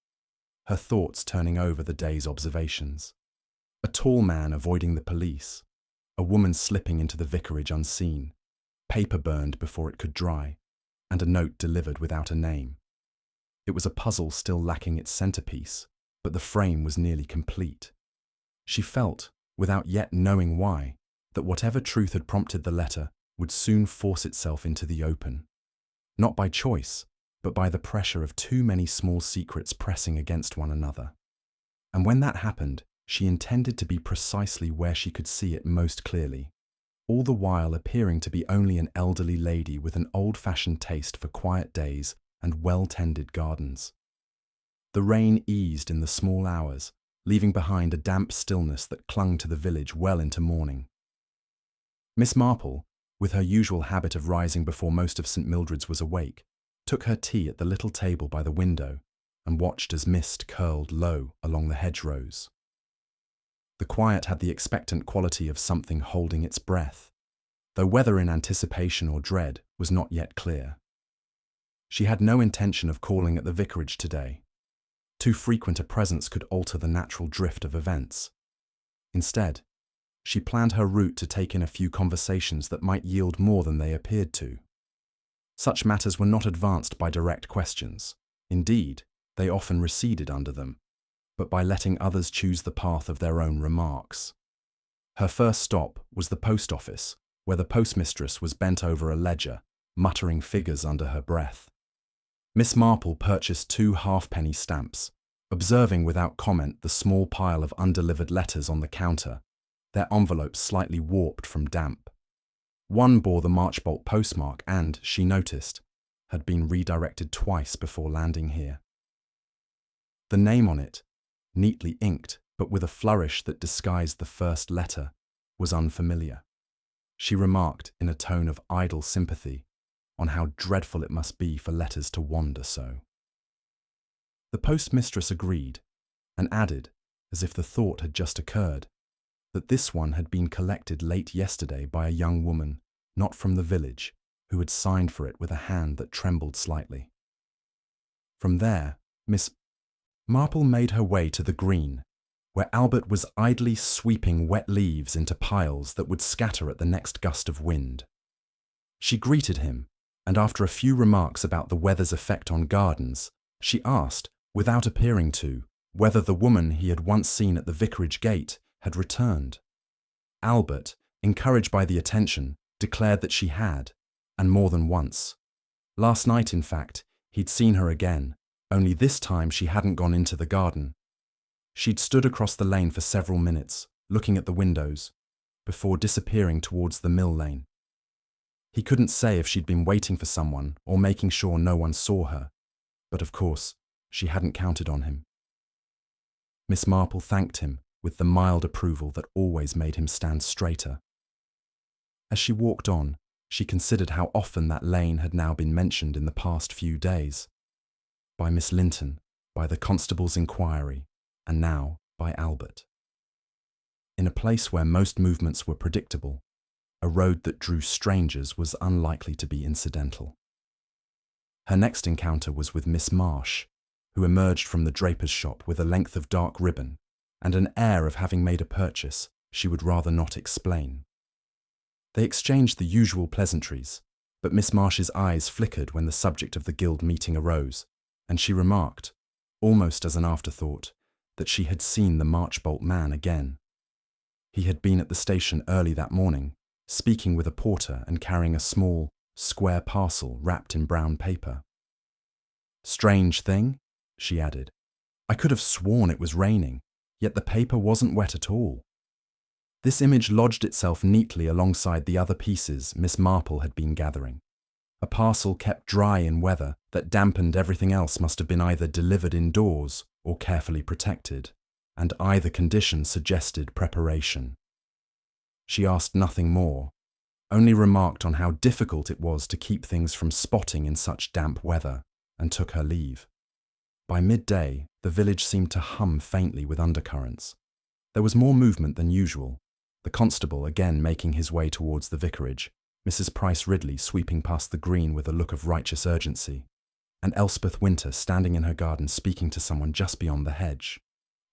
her thoughts turning over the day's observations. A tall man avoiding the police, a woman slipping into the vicarage unseen, paper burned before it could dry, and a note delivered without a name. It was a puzzle still lacking its centerpiece, but the frame was nearly complete. She felt, without yet knowing why, that whatever truth had prompted the letter would soon force itself into the open. Not by choice, but by the pressure of too many small secrets pressing against one another. And when that happened, she intended to be precisely where she could see it most clearly, all the while appearing to be only an elderly lady with an old-fashioned taste for quiet days and well-tended gardens. The rain eased in the small hours, leaving behind a damp stillness that clung to the village well into morning. Miss Marple, with her usual habit of rising before most of St. Mildred's was awake, took her tea at the little table by the window and watched as mist curled low along the hedgerows. The quiet had the expectant quality of something holding its breath, though whether in anticipation or dread was not yet clear. She had no intention of calling at the vicarage today. Too frequent a presence could alter the natural drift of events. Instead, she planned her route to take in a few conversations that might yield more than they appeared to. Such matters were not advanced by direct questions. Indeed, they often receded under them, but by letting others choose the path of their own remarks. Her first stop was the post office, where the postmistress was bent over a ledger, muttering figures under her breath. Miss Marple purchased 2 halfpenny stamps, observing without comment the small pile of undelivered letters on the counter, their envelopes slightly warped from damp. One bore the Marchbolt postmark and, she noticed, had been redirected twice before landing here. The name on it, neatly inked but with a flourish that disguised the first letter, was unfamiliar. She remarked in a tone of idle sympathy on how dreadful it must be for letters to wander so. The postmistress agreed, and added, as if the thought had just occurred, that this one had been collected late yesterday by a young woman, not from the village, who had signed for it with a hand that trembled slightly. From there, Miss Marple made her way to the green, where Albert was idly sweeping wet leaves into piles that would scatter at the next gust of wind. She greeted him, and after a few remarks about the weather's effect on gardens, she asked, without appearing to, whether the woman he had once seen at the vicarage gate had returned. Albert, encouraged by the attention, declared that she had, and more than once. Last night, in fact, he'd seen her again, only this time she hadn't gone into the garden. She'd stood across the lane for several minutes, looking at the windows, before disappearing towards the mill lane. He couldn't say if she'd been waiting for someone or making sure no one saw her, but of course, she hadn't counted on him. Miss Marple thanked him with the mild approval that always made him stand straighter. As she walked on, she considered how often that lane had now been mentioned in the past few days. By Miss Linton, by the constable's inquiry, and now by Albert. In a place where most movements were predictable, a road that drew strangers was unlikely to be incidental. Her next encounter was with Miss Marsh, who emerged from the draper's shop with a length of dark ribbon and an air of having made a purchase she would rather not explain. They exchanged the usual pleasantries, but Miss Marsh's eyes flickered when the subject of the guild meeting arose, and she remarked, almost as an afterthought, that she had seen the Marchbolt man again. He had been at the station early that morning, speaking with a porter and carrying a small, square parcel wrapped in brown paper. "Strange thing," she added. "I could have sworn it was raining, yet the paper wasn't wet at all." This image lodged itself neatly alongside the other pieces Miss Marple had been gathering. A parcel kept dry in weather that dampened everything else must have been either delivered indoors or carefully protected, and either condition suggested preparation. She asked nothing more, only remarked on how difficult it was to keep things from spotting in such damp weather, and took her leave. By midday, the village seemed to hum faintly with undercurrents. There was more movement than usual, the constable again making his way towards the vicarage, Mrs. Price Ridley sweeping past the green with a look of righteous urgency, and Elspeth Winter standing in her garden speaking to someone just beyond the hedge,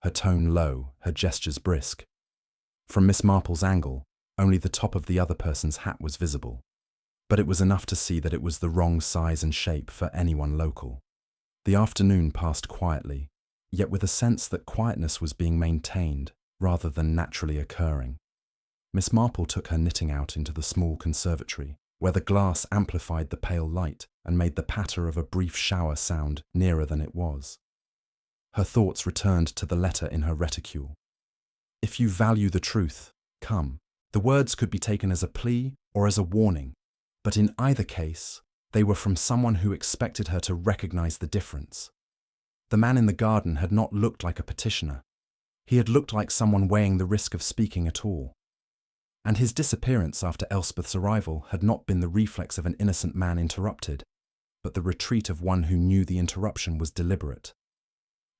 her tone low, her gestures brisk. From Miss Marple's angle, only the top of the other person's hat was visible, but it was enough to see that it was the wrong size and shape for anyone local. The afternoon passed quietly, yet with a sense that quietness was being maintained rather than naturally occurring. Miss Marple took her knitting out into the small conservatory, where the glass amplified the pale light and made the patter of a brief shower sound nearer than it was. Her thoughts returned to the letter in her reticule. If you value the truth, come. The words could be taken as a plea or as a warning, but in either case, they were from someone who expected her to recognize the difference. The man in the garden had not looked like a petitioner. He had looked like someone weighing the risk of speaking at all. And his disappearance after Elspeth's arrival had not been the reflex of an innocent man interrupted, but the retreat of one who knew the interruption was deliberate.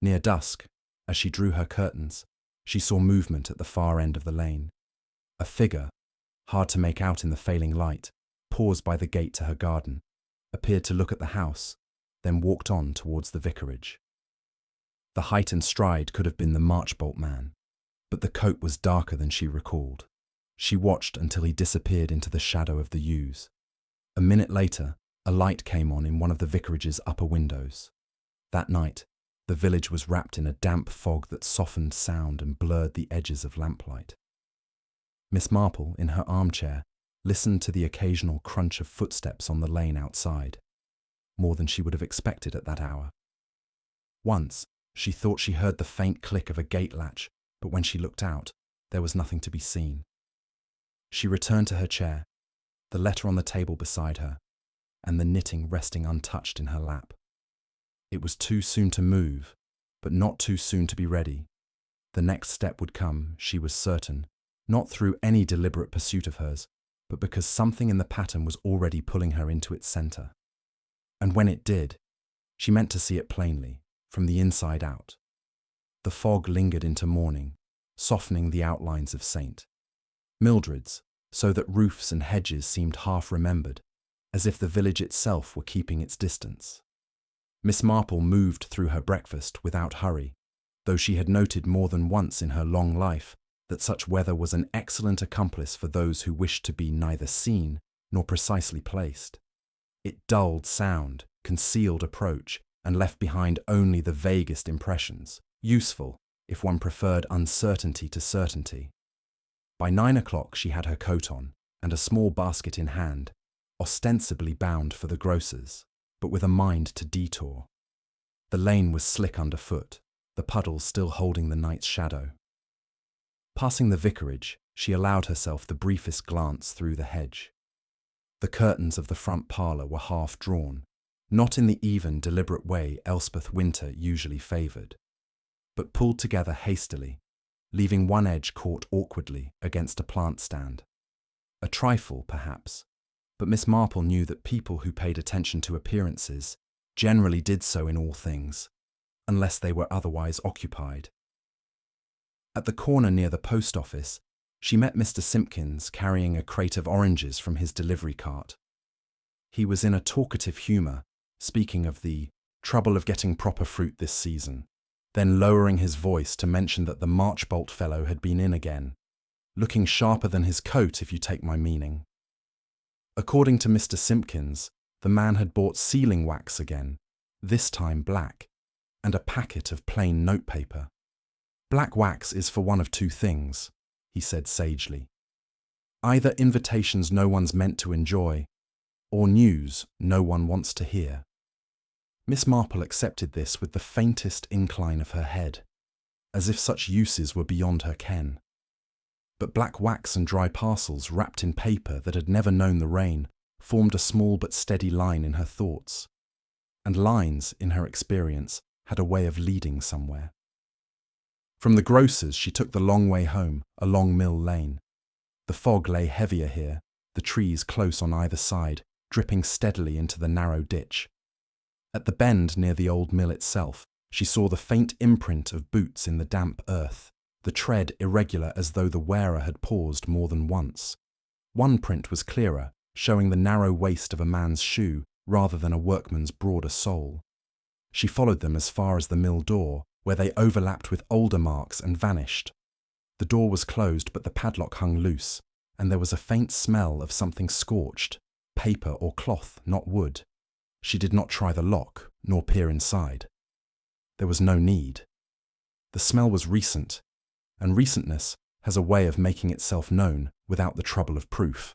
Near dusk, as she drew her curtains, she saw movement at the far end of the lane. A figure, hard to make out in the failing light, paused by the gate to her garden, appeared to look at the house, then walked on towards the vicarage. The height and stride could have been the Marchbolt man, but the coat was darker than she recalled. She watched until he disappeared into the shadow of the yews. A minute later, a light came on in one of the vicarage's upper windows. That night, the village was wrapped in a damp fog that softened sound and blurred the edges of lamplight. Miss Marple, in her armchair, listened to the occasional crunch of footsteps on the lane outside, more than she would have expected at that hour. Once, she thought she heard the faint click of a gate latch, but when she looked out, there was nothing to be seen. She returned to her chair, the letter on the table beside her, and the knitting resting untouched in her lap. It was too soon to move, but not too soon to be ready. The next step would come, she was certain, not through any deliberate pursuit of hers, but because something in the pattern was already pulling her into its centre. And when it did, she meant to see it plainly, from the inside out. The fog lingered into morning, softening the outlines of St. Mildred's, so that roofs and hedges seemed half-remembered, as if the village itself were keeping its distance. Miss Marple moved through her breakfast without hurry, though she had noted more than once in her long life that such weather was an excellent accomplice for those who wished to be neither seen nor precisely placed. It dulled sound, concealed approach, and left behind only the vaguest impressions, useful if one preferred uncertainty to certainty. By 9 o'clock she had her coat on and a small basket in hand, ostensibly bound for the grocer's, but with a mind to detour. The lane was slick underfoot, the puddles still holding the night's shadow. Passing the vicarage, she allowed herself the briefest glance through the hedge. The curtains of the front parlour were half drawn, not in the even, deliberate way Elspeth Winter usually favoured, but pulled together hastily, leaving one edge caught awkwardly against a plant stand. A trifle, perhaps, but Miss Marple knew that people who paid attention to appearances generally did so in all things, unless they were otherwise occupied. At the corner near the post office, she met Mr. Simpkins carrying a crate of oranges from his delivery cart. He was in a talkative humour, speaking of the trouble of getting proper fruit this season, then lowering his voice to mention that the Marchbolt fellow had been in again, looking sharper than his coat, if you take my meaning. According to Mr. Simpkins, the man had bought sealing wax again, this time black, and a packet of plain notepaper. Black wax is for one of two things, he said sagely. Either invitations no one's meant to enjoy, or news no one wants to hear. Miss Marple accepted this with the faintest incline of her head, as if such uses were beyond her ken. But black wax and dry parcels wrapped in paper that had never known the rain formed a small but steady line in her thoughts, and lines, in her experience, had a way of leading somewhere. From the grocer's she took the long way home, along Mill Lane. The fog lay heavier here, the trees close on either side, dripping steadily into the narrow ditch. At the bend near the old mill itself, she saw the faint imprint of boots in the damp earth, the tread irregular as though the wearer had paused more than once. One print was clearer, showing the narrow waist of a man's shoe rather than a workman's broader sole. She followed them as far as the mill door, where they overlapped with older marks and vanished. The door was closed, but the padlock hung loose, and there was a faint smell of something scorched, paper or cloth, not wood. She did not try the lock, nor peer inside. There was no need. The smell was recent, and recentness has a way of making itself known without the trouble of proof.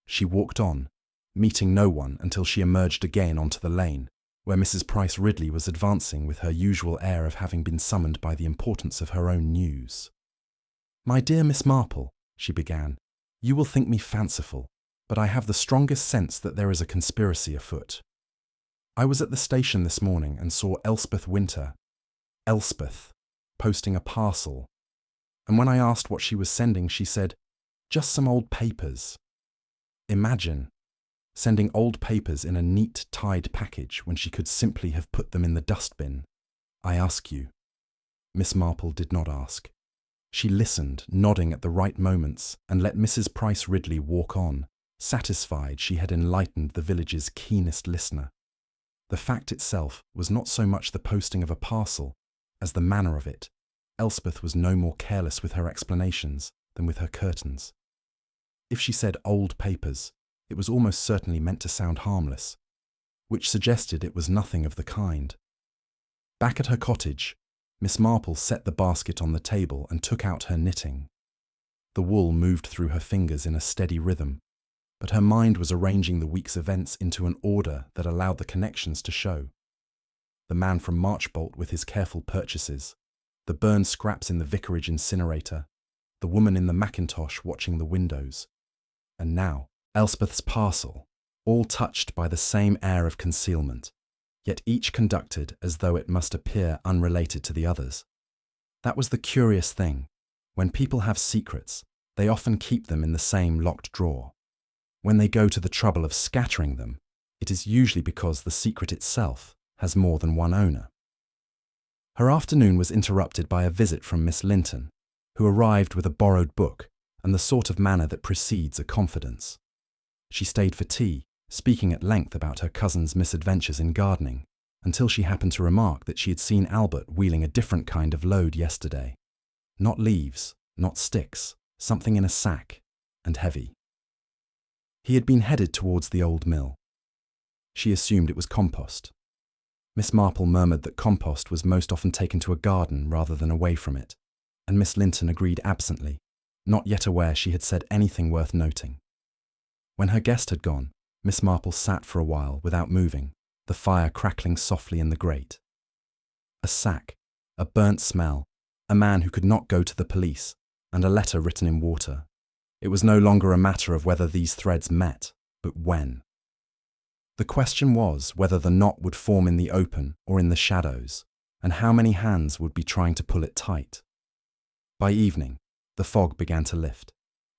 She walked on, meeting no one until she emerged again onto the lane, where Mrs. Price Ridley was advancing with her usual air of having been summoned by the importance of her own news. "My dear Miss Marple," she began, "you will think me fanciful, but I have the strongest sense that there is a conspiracy afoot. I was at the station this morning and saw Elspeth Winter, posting a parcel, and when I asked what she was sending, she said, 'Just some old papers.' Imagine sending old papers in a neat, tied package when she could simply have put them in the dustbin. I ask you." Miss Marple did not ask. She listened, nodding at the right moments, and let Mrs. Price Ridley walk on, satisfied she had enlightened the village's keenest listener. The fact itself was not so much the posting of a parcel as the manner of it. Elspeth was no more careless with her explanations than with her curtains. If she said old papers, it was almost certainly meant to sound harmless, which suggested it was nothing of the kind. Back at her cottage, Miss Marple set the basket on the table and took out her knitting. The wool moved through her fingers in a steady rhythm, but her mind was arranging the week's events into an order that allowed the connections to show. The man from Marchbolt with his careful purchases, the burned scraps in the vicarage incinerator, the woman in the mackintosh watching the windows, and now Elspeth's parcel, all touched by the same air of concealment, yet each conducted as though it must appear unrelated to the others. That was the curious thing. When people have secrets, they often keep them in the same locked drawer. When they go to the trouble of scattering them, it is usually because the secret itself has more than one owner. Her afternoon was interrupted by a visit from Miss Linton, who arrived with a borrowed book and the sort of manner that precedes a confidence. She stayed for tea, speaking at length about her cousin's misadventures in gardening, until she happened to remark that she had seen Albert wheeling a different kind of load yesterday. Not leaves, not sticks, something in a sack, and heavy. He had been headed towards the old mill. She assumed it was compost. Miss Marple murmured that compost was most often taken to a garden rather than away from it, and Miss Linton agreed absently, not yet aware she had said anything worth noting. When her guest had gone, Miss Marple sat for a while without moving, the fire crackling softly in the grate. A sack, a burnt smell, a man who could not go to the police, and a letter written in water. It was no longer a matter of whether these threads met, but when. The question was whether the knot would form in the open or in the shadows, and how many hands would be trying to pull it tight. By evening, the fog began to lift,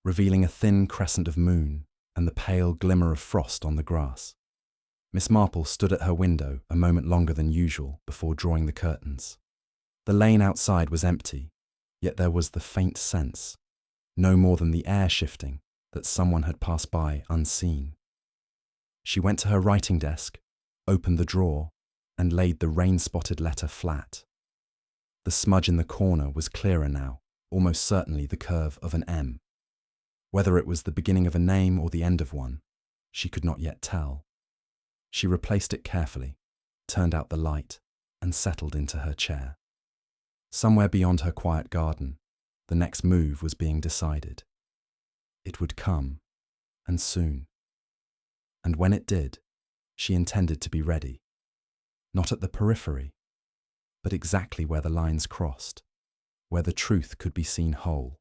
revealing a thin crescent of moon and the pale glimmer of frost on the grass. Miss Marple stood at her window a moment longer than usual before drawing the curtains. The lane outside was empty, yet there was the faint sense, no more than the air shifting, that someone had passed by unseen. She went to her writing desk, opened the drawer, and laid the rain-spotted letter flat. The smudge in the corner was clearer now, almost certainly the curve of an M. Whether it was the beginning of a name or the end of one, she could not yet tell. She replaced it carefully, turned out the light, and settled into her chair. Somewhere beyond her quiet garden, the next move was being decided. It would come, and soon. And when it did, she intended to be ready. Not at the periphery, but exactly where the lines crossed, where the truth could be seen whole.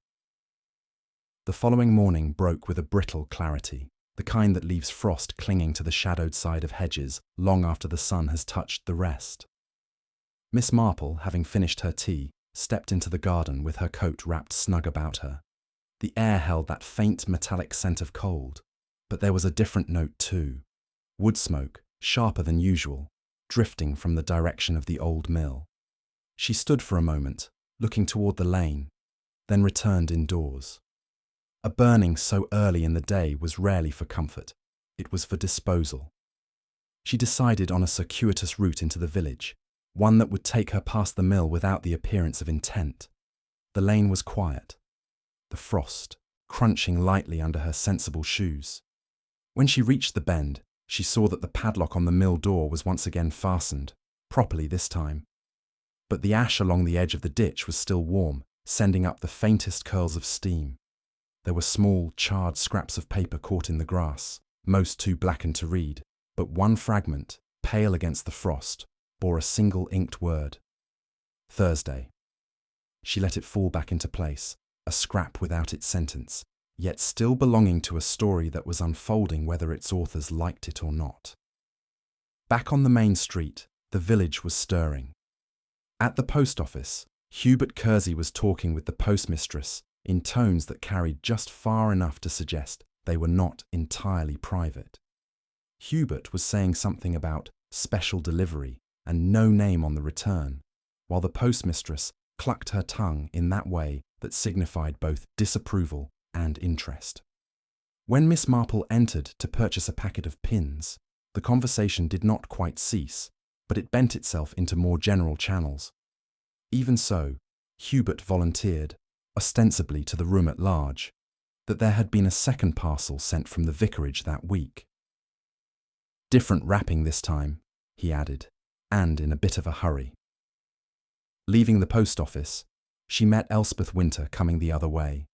The following morning broke with a brittle clarity, the kind that leaves frost clinging to the shadowed side of hedges long after the sun has touched the rest. Miss Marple, having finished her tea, stepped into the garden with her coat wrapped snug about her. The air held that faint metallic scent of cold, but there was a different note too. Wood smoke, sharper than usual, drifting from the direction of the old mill. She stood for a moment, looking toward the lane, then returned indoors. A burning so early in the day was rarely for comfort. It was for disposal. She decided on a circuitous route into the village, one that would take her past the mill without the appearance of intent. The lane was quiet, the frost crunching lightly under her sensible shoes. When she reached the bend, she saw that the padlock on the mill door was once again fastened, properly this time. But the ash along the edge of the ditch was still warm, sending up the faintest curls of steam. There were small, charred scraps of paper caught in the grass, most too blackened to read, but one fragment, pale against the frost, bore a single inked word. Thursday. She let it fall back into place, a scrap without its sentence, yet still belonging to a story that was unfolding whether its authors liked it or not. Back on the main street, the village was stirring. At the post office, Hubert Kersey was talking with the postmistress in tones that carried just far enough to suggest they were not entirely private. Hubert was saying something about special delivery and no name on the return, while the postmistress clucked her tongue in that way that signified both disapproval and interest. When Miss Marple entered to purchase a packet of pins, the conversation did not quite cease, but it bent itself into more general channels. Even so, Hubert volunteered, ostensibly to the room at large, that there had been a second parcel sent from the vicarage that week. Different wrapping this time, he added, and in a bit of a hurry. Leaving the post office, she met Elspeth Winter coming the other way,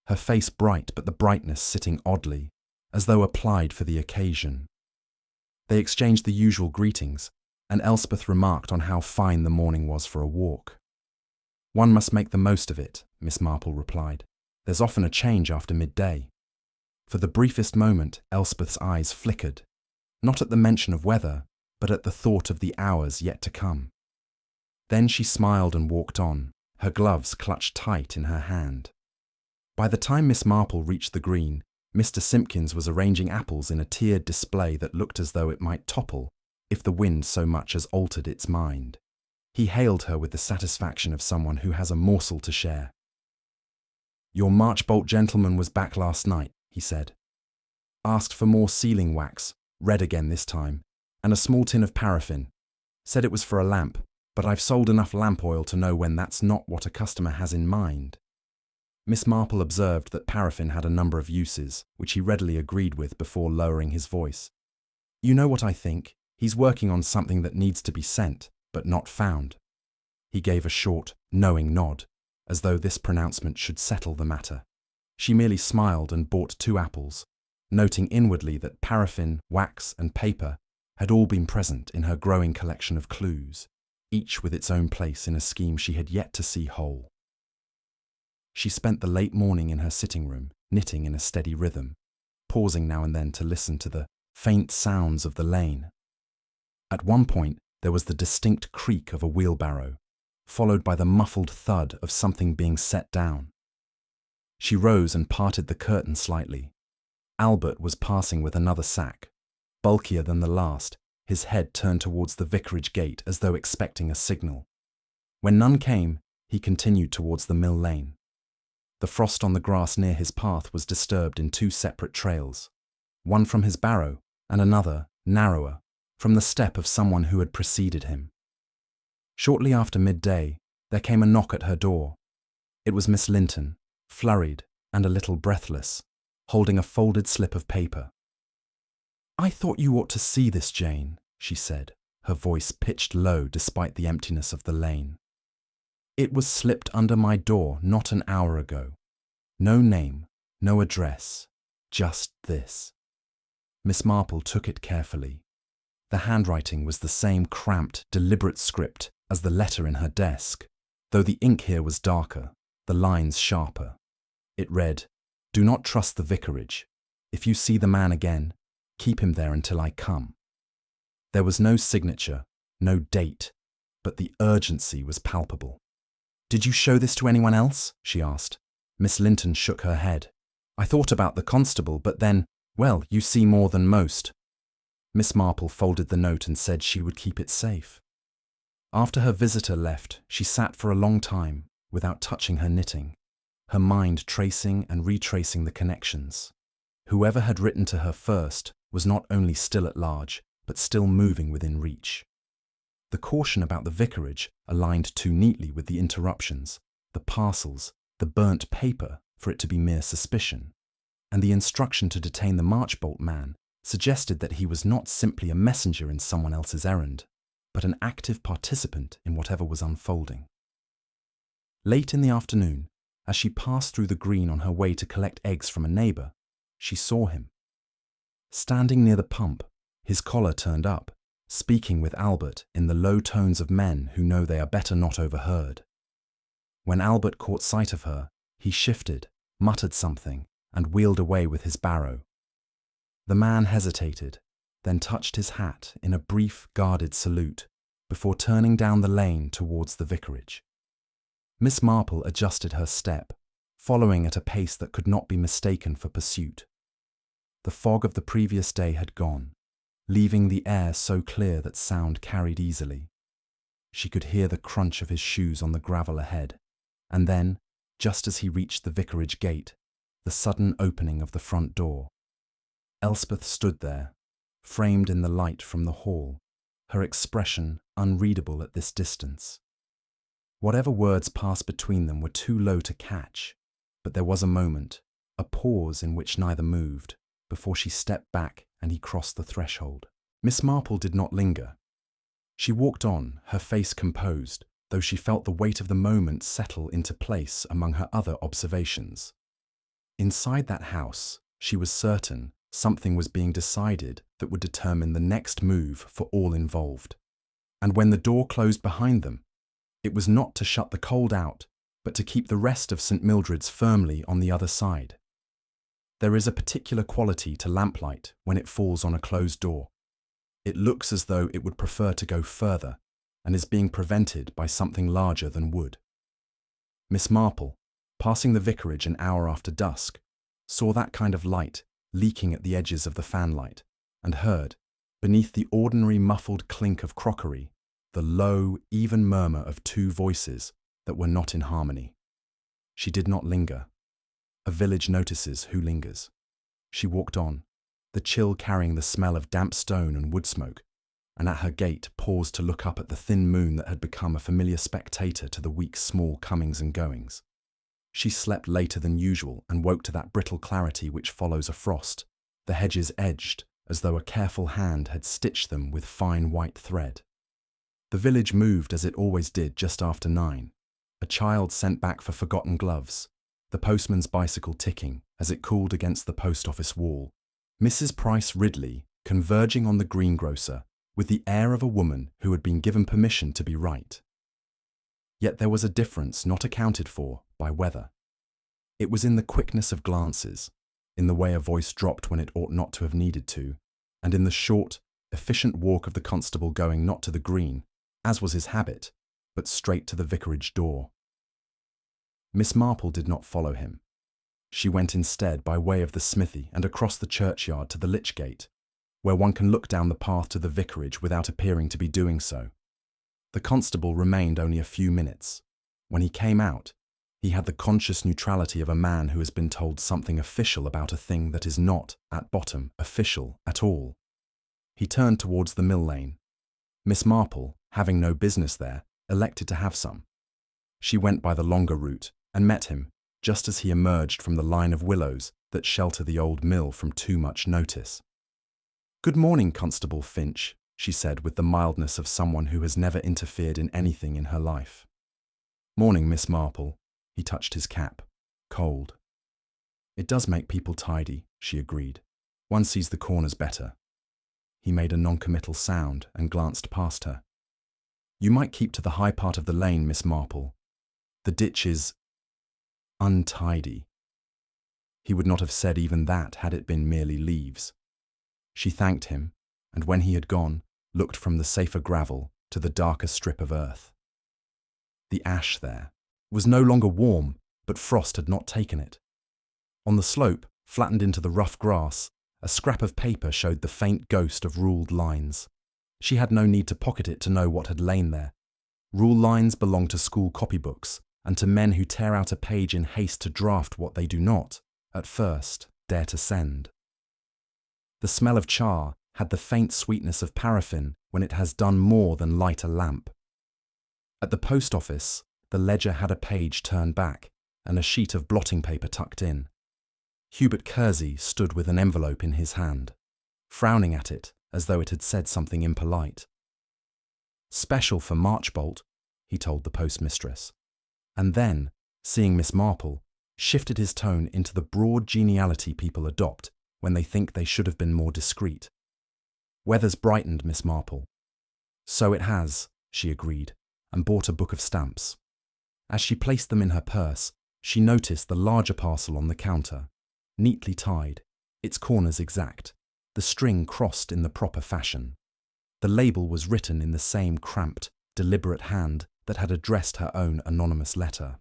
her face bright but the brightness sitting oddly, as though applied for the occasion. They exchanged the usual greetings, and Elspeth remarked on how fine the morning was for a walk. "One must make the most of it," Miss Marple replied. "There's often a change after midday." For the briefest moment, Elspeth's eyes flickered, not at the mention of weather, but at the thought of the hours yet to come. Then she smiled and walked on, her gloves clutched tight in her hand. By the time Miss Marple reached the green, Mr. Simpkins was arranging apples in a tiered display that looked as though it might topple if the wind so much as altered its mind. He hailed her with the satisfaction of someone who has a morsel to share. "Your Marchbolt gentleman was back last night," he said. "Asked for more sealing wax, red again this time, and a small tin of paraffin. Said it was for a lamp, but I've sold enough lamp oil to know when that's not what a customer has in mind." Miss Marple observed that paraffin had a number of uses, which he readily agreed with before lowering his voice. "You know what I think? He's working on something that needs to be sent, but not found." He gave a short, knowing nod, as though this pronouncement should settle the matter. She merely smiled and bought 2 apples, noting inwardly that paraffin, wax, and paper had all been present in her growing collection of clues, each with its own place in a scheme she had yet to see whole. She spent the late morning in her sitting room, knitting in a steady rhythm, pausing now and then to listen to the faint sounds of the lane. At one point, there was the distinct creak of a wheelbarrow, followed by the muffled thud of something being set down. She rose and parted the curtain slightly. Albert was passing with another sack, bulkier than the last, his head turned towards the vicarage gate as though expecting a signal. When none came, he continued towards the mill lane. The frost on the grass near his path was disturbed in 2 separate trails, one from his barrow and another, narrower, from the step of someone who had preceded him. Shortly after midday, there came a knock at her door. It was Miss Linton, flurried and a little breathless, holding a folded slip of paper. "I thought you ought to see this, Jane," she said, her voice pitched low despite the emptiness of the lane. "It was slipped under my door not an hour ago. No name, no address, just this." Miss Marple took it carefully. The handwriting was the same cramped, deliberate script as the letter in her desk, though the ink here was darker, the lines sharper. It read, "Do not trust the vicarage. If you see the man again, keep him there until I come." There was no signature, no date, but the urgency was palpable. "Did you show this to anyone else?" she asked. Miss Linton shook her head. "I thought about the constable, but then, well, you see more than most." Miss Marple folded the note and said she would keep it safe. After her visitor left, she sat for a long time without touching her knitting, her mind tracing and retracing the connections. Whoever had written to her first was not only still at large, but still moving within reach. The caution about the vicarage aligned too neatly with the interruptions, the parcels, the burnt paper for it to be mere suspicion, and the instruction to detain the Marchbolt man suggested that he was not simply a messenger in someone else's errand, but an active participant in whatever was unfolding. Late in the afternoon, as she passed through the green on her way to collect eggs from a neighbour, she saw him. Standing near the pump, his collar turned up, speaking with Albert in the low tones of men who know they are better not overheard. When Albert caught sight of her, he shifted, muttered something, and wheeled away with his barrow. The man hesitated, then touched his hat in a brief, guarded salute, before turning down the lane towards the vicarage. Miss Marple adjusted her step, following at a pace that could not be mistaken for pursuit. The fog of the previous day had gone, leaving the air so clear that sound carried easily. She could hear the crunch of his shoes on the gravel ahead, and then, just as he reached the vicarage gate, the sudden opening of the front door. Elspeth stood there, framed in the light from the hall, her expression unreadable at this distance. Whatever words passed between them were too low to catch, but there was a moment, a pause in which neither moved, before she stepped back and he crossed the threshold. Miss Marple did not linger. She walked on, her face composed, though she felt the weight of the moment settle into place among her other observations. Inside that house, she was certain something was being decided that would determine the next move for all involved. And when the door closed behind them, it was not to shut the cold out, but to keep the rest of St. Mildred's firmly on the other side. There is a particular quality to lamplight when it falls on a closed door. It looks as though it would prefer to go further, and is being prevented by something larger than wood. Miss Marple, passing the vicarage an hour after dusk, saw that kind of light leaking at the edges of the fanlight, and heard, beneath the ordinary muffled clink of crockery, the low, even murmur of two voices that were not in harmony. She did not linger. A village notices who lingers. She walked on, the chill carrying the smell of damp stone and wood smoke, and at her gate paused to look up at the thin moon that had become a familiar spectator to the week's small comings and goings. She slept later than usual and woke to that brittle clarity which follows a frost, the hedges edged as though a careful hand had stitched them with fine white thread. The village moved as it always did just after 9, a child sent back for forgotten gloves, the postman's bicycle ticking as it cooled against the post office wall, Mrs. Price Ridley converging on the greengrocer with the air of a woman who had been given permission to be right. Yet there was a difference not accounted for by weather. It was in the quickness of glances, in the way a voice dropped when it ought not to have needed to, and in the short, efficient walk of the constable going not to the green, as was his habit, but straight to the vicarage door. Miss Marple did not follow him. She went instead by way of the smithy and across the churchyard to the lich gate, where one can look down the path to the vicarage without appearing to be doing so. The constable remained only a few minutes. When he came out, he had the conscious neutrality of a man who has been told something official about a thing that is not, at bottom, official at all. He turned towards the mill lane. Miss Marple, having no business there, elected to have some. She went by the longer route and met him just as he emerged from the line of willows that shelter the old mill from too much notice. "Good morning, Constable Finch," she said with the mildness of someone who has never interfered in anything in her life. "Morning, Miss Marple." He touched his cap. Cold. "It does make people tidy," she agreed. "One sees the corners better." He made a non-committal sound and glanced past her. "You might keep to the high part of the lane, Miss Marple. The ditch is untidy." He would not have said even that had it been merely leaves. She thanked him, and when he had gone, looked from the safer gravel to the darker strip of earth. The ash there was no longer warm, but frost had not taken it. On the slope, flattened into the rough grass, A scrap of paper showed the faint ghost of ruled lines. She had no need to pocket it to know what had lain there. Rule lines belong to school copybooks, and to men who tear out a page in haste to draft what they do not, at first, dare to send. The smell of char had the faint sweetness of paraffin when it has done more than light a lamp. At the post office, the ledger had a page turned back and a sheet of blotting paper tucked in. Hubert Kersey stood with an envelope in his hand, frowning at it as though it had said something impolite. "Special for Marchbolt," he told the postmistress, and then, seeing Miss Marple, shifted his tone into the broad geniality people adopt when they think they should have been more discreet. "Weather's brightened, Miss Marple." "So it has," she agreed, and bought a book of stamps. As she placed them in her purse, she noticed the larger parcel on the counter, neatly tied, its corners exact, the string crossed in the proper fashion. The label was written in the same cramped, deliberate hand that had addressed her own anonymous letter.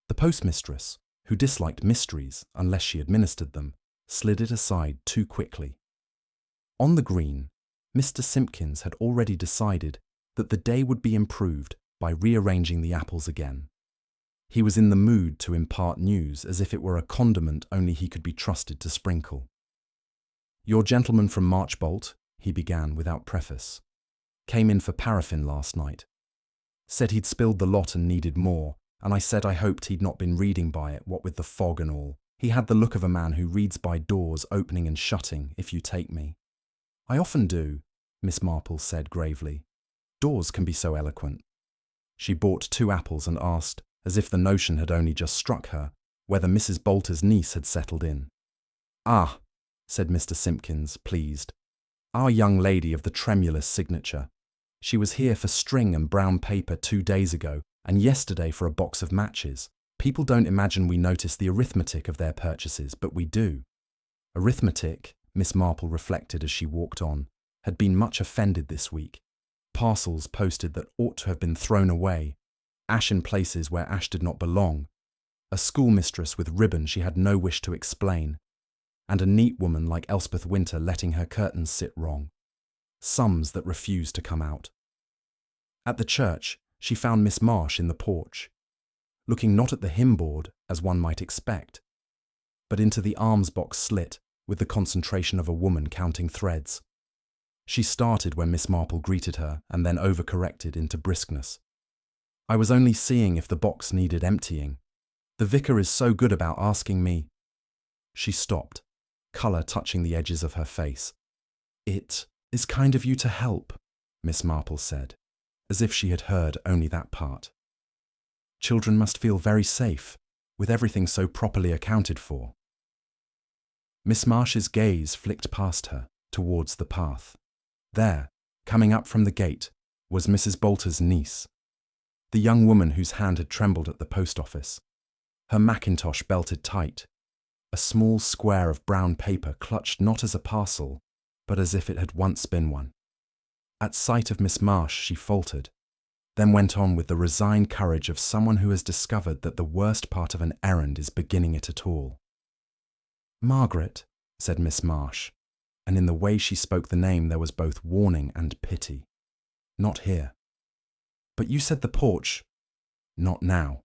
The postmistress, who disliked mysteries unless she administered them, slid it aside too quickly. On the green, Mr. Simpkins had already decided that the day would be improved by rearranging the apples again. He was in the mood to impart news as if it were a condiment only he could be trusted to sprinkle. "Your gentleman from Marchbolt," he began without preface, "came in for paraffin last night. Said he'd spilled the lot and needed more, and I said I hoped he'd not been reading by it, what with the fog and all. He had the look of a man who reads by doors opening and shutting, if you take me." "I often do," Miss Marple said gravely. "Doors can be so eloquent." She bought 2 apples and asked, as if the notion had only just struck her, whether Mrs. Bolter's niece had settled in. "Ah," said Mr. Simpkins, pleased. "Our young lady of the tremulous signature. She was here for string and brown paper 2 days ago, and yesterday for a box of matches. People don't imagine we notice the arithmetic of their purchases, but we do." Arithmetic, Miss Marple reflected as she walked on, had been much offended this week. Parcels posted that ought to have been thrown away, ash in places where ash did not belong, a schoolmistress with ribbon she had no wish to explain, and a neat woman like Elspeth Winter letting her curtains sit wrong. Sums that refused to come out. At the church, she found Miss Marsh in the porch, looking not at the hymn board, as one might expect, but into the alms box slit with the concentration of a woman counting threads. She started when Miss Marple greeted her and then overcorrected into briskness. "I was only seeing if the box needed emptying. The vicar is so good about asking me." She stopped, colour touching the edges of her face. "It is kind of you to help," Miss Marple said, as if she had heard only that part. "Children must feel very safe, with everything so properly accounted for." Miss Marsh's gaze flicked past her, towards the path. There, coming up from the gate, was Mrs. Bolter's niece, the young woman whose hand had trembled at the post office, her mackintosh belted tight, a small square of brown paper clutched not as a parcel, but as if it had once been one. At sight of Miss Marsh she faltered, then went on with the resigned courage of someone who has discovered that the worst part of an errand is beginning it at all. "Margaret," said Miss Marsh, and in the way she spoke the name there was both warning and pity. "Not here." "But you said the porch." "Not now."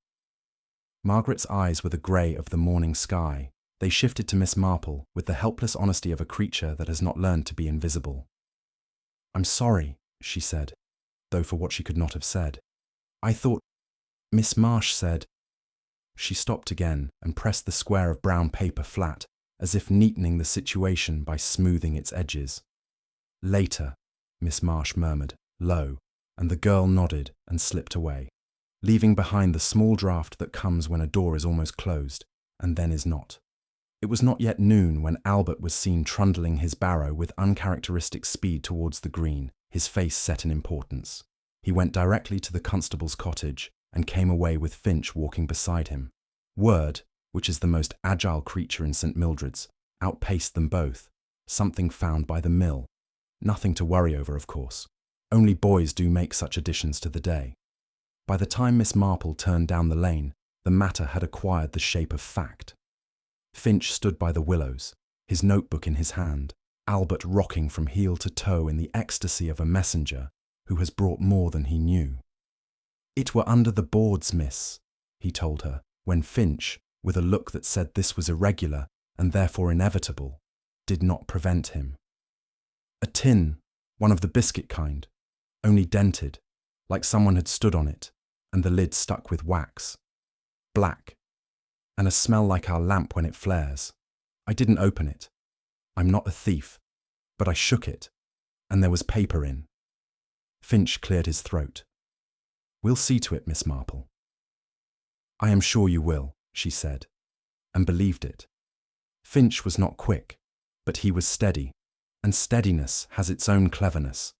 Margaret's eyes were the grey of the morning sky. They shifted to Miss Marple with the helpless honesty of a creature that has not learned to be invisible. "I'm sorry," she said, though for what she could not have said. "I thought Miss Marsh said—" She stopped again and pressed the square of brown paper flat, as if neatening the situation by smoothing its edges. "Later," Miss Marsh murmured, low, and the girl nodded and slipped away, leaving behind the small draught that comes when a door is almost closed, and then is not. It was not yet noon when Albert was seen trundling his barrow with uncharacteristic speed towards the green, his face set in importance. He went directly to the constable's cottage and came away with Finch walking beside him. Word, which is the most agile creature in St. Mildred's, outpaced them both, something found by the mill. Nothing to worry over, of course. Only boys do make such additions to the day. By the time Miss Marple turned down the lane, the matter had acquired the shape of fact. Finch stood by the willows, his notebook in his hand, Albert rocking from heel to toe in the ecstasy of a messenger who has brought more than he knew. "It were under the boards, miss," he told her, when Finch, with a look that said this was irregular and therefore inevitable, did not prevent him. A tin, one of the biscuit kind, only dented, like someone had stood on it, and the lid stuck with wax. Black, and a smell like our lamp when it flares. I didn't open it. I'm not a thief, but I shook it, and there was paper in. Finch cleared his throat. "We'll see to it, Miss Marple." "I am sure you will," she said, and believed it. Finch was not quick, but he was steady, and steadiness has its own cleverness.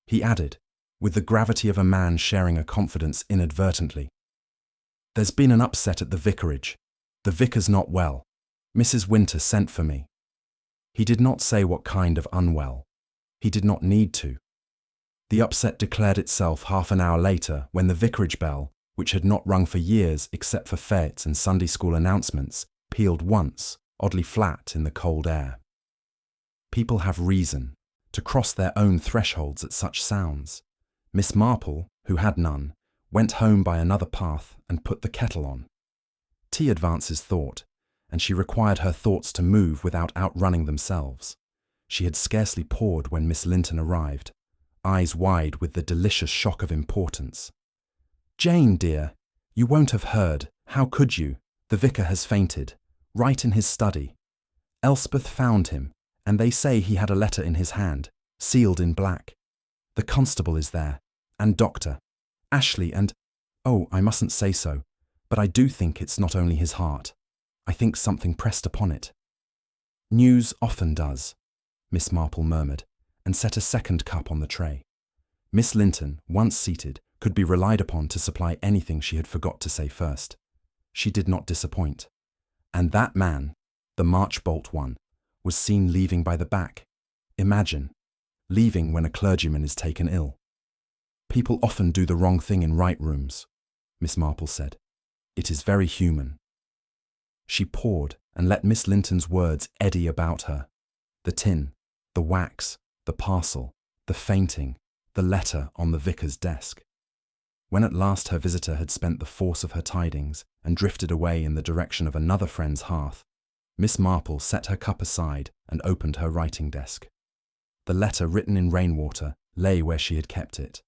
He added, with the gravity of a man sharing a confidence inadvertently, "There's been an upset at the vicarage. The vicar's not well. Mrs. Winter sent for me." He did not say what kind of unwell. He did not need to. The upset declared itself half an hour later when the vicarage bell, which had not rung for years except for fêtes and Sunday school announcements, pealed once, oddly flat in the cold air. People have reason to cross their own thresholds at such sounds. Miss Marple, who had none, went home by another path and put the kettle on. Tea advances thought, and she required her thoughts to move without outrunning themselves. She had scarcely poured when Miss Linton arrived, eyes wide with the delicious shock of importance. "Jane, dear, you won't have heard. How could you? The vicar has fainted, right in his study. Elspeth found him, and they say he had a letter in his hand, sealed in black. The constable is there, and Dr. Ashley, and, oh, I mustn't say so, but I do think it's not only his heart. I think something pressed upon it." "News often does," Miss Marple murmured, and set a second cup on the tray. Miss Linton, once seated, could be relied upon to supply anything she had forgot to say first. She did not disappoint. And that man, the Marchbolt one, was seen leaving by the back. Imagine, leaving when a clergyman is taken ill. "People often do the wrong thing in right rooms," Miss Marple said. "It is very human." She poured and let Miss Linton's words eddy about her. The tin, the wax, the parcel, the fainting, the letter on the vicar's desk. When at last her visitor had spent the force of her tidings and drifted away in the direction of another friend's hearth, Miss Marple set her cup aside and opened her writing desk. The letter written in Rainwater lay where she had kept it.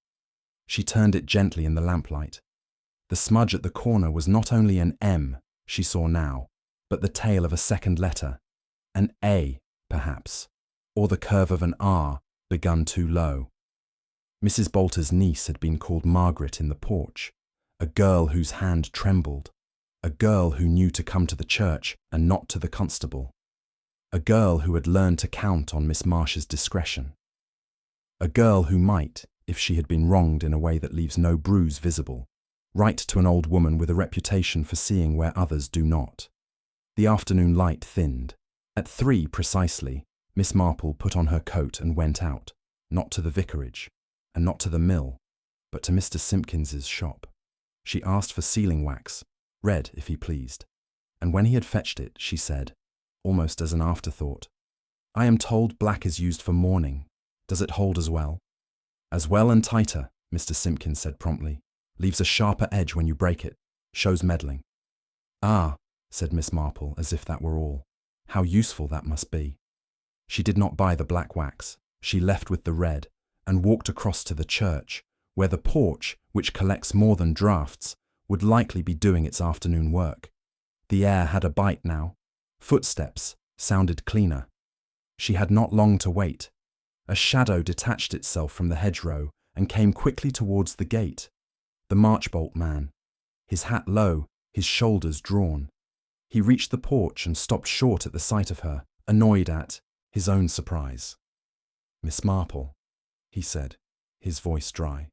She turned it gently in the lamplight. The smudge at the corner was not only an M, she saw now, but the tail of a second letter, an A, perhaps, or the curve of an R begun too low. Mrs. Bolter's niece had been called Margaret in the porch, a girl whose hand trembled, a girl who knew to come to the church and not to the constable, a girl who had learned to count on Miss Marsh's discretion, a girl who might, if she had been wronged in a way that leaves no bruise visible, write to an old woman with a reputation for seeing where others do not. The afternoon light thinned. At 3 precisely, Miss Marple put on her coat and went out, not to the vicarage, and not to the mill, but to Mr. Simpkins's shop. She asked for sealing wax, red if he pleased, and when he had fetched it, she said, almost as an afterthought, "I am told black is used for mourning. Does it hold as well?" "As well and tighter," Mr. Simpkins said promptly. "Leaves a sharper edge when you break it. Shows meddling." "Ah," said Miss Marple, as if that were all. "How useful that must be." She did not buy the black wax. She left with the red, and walked across to the church, where the porch, which collects more than drafts, would likely be doing its afternoon work. The air had a bite now. Footsteps sounded cleaner. She had not long to wait. A shadow detached itself from the hedgerow and came quickly towards the gate. The Marchbolt man, his hat low, his shoulders drawn. He reached the porch and stopped short at the sight of her, annoyed at his own surprise. "Miss Marple," he said, his voice dry.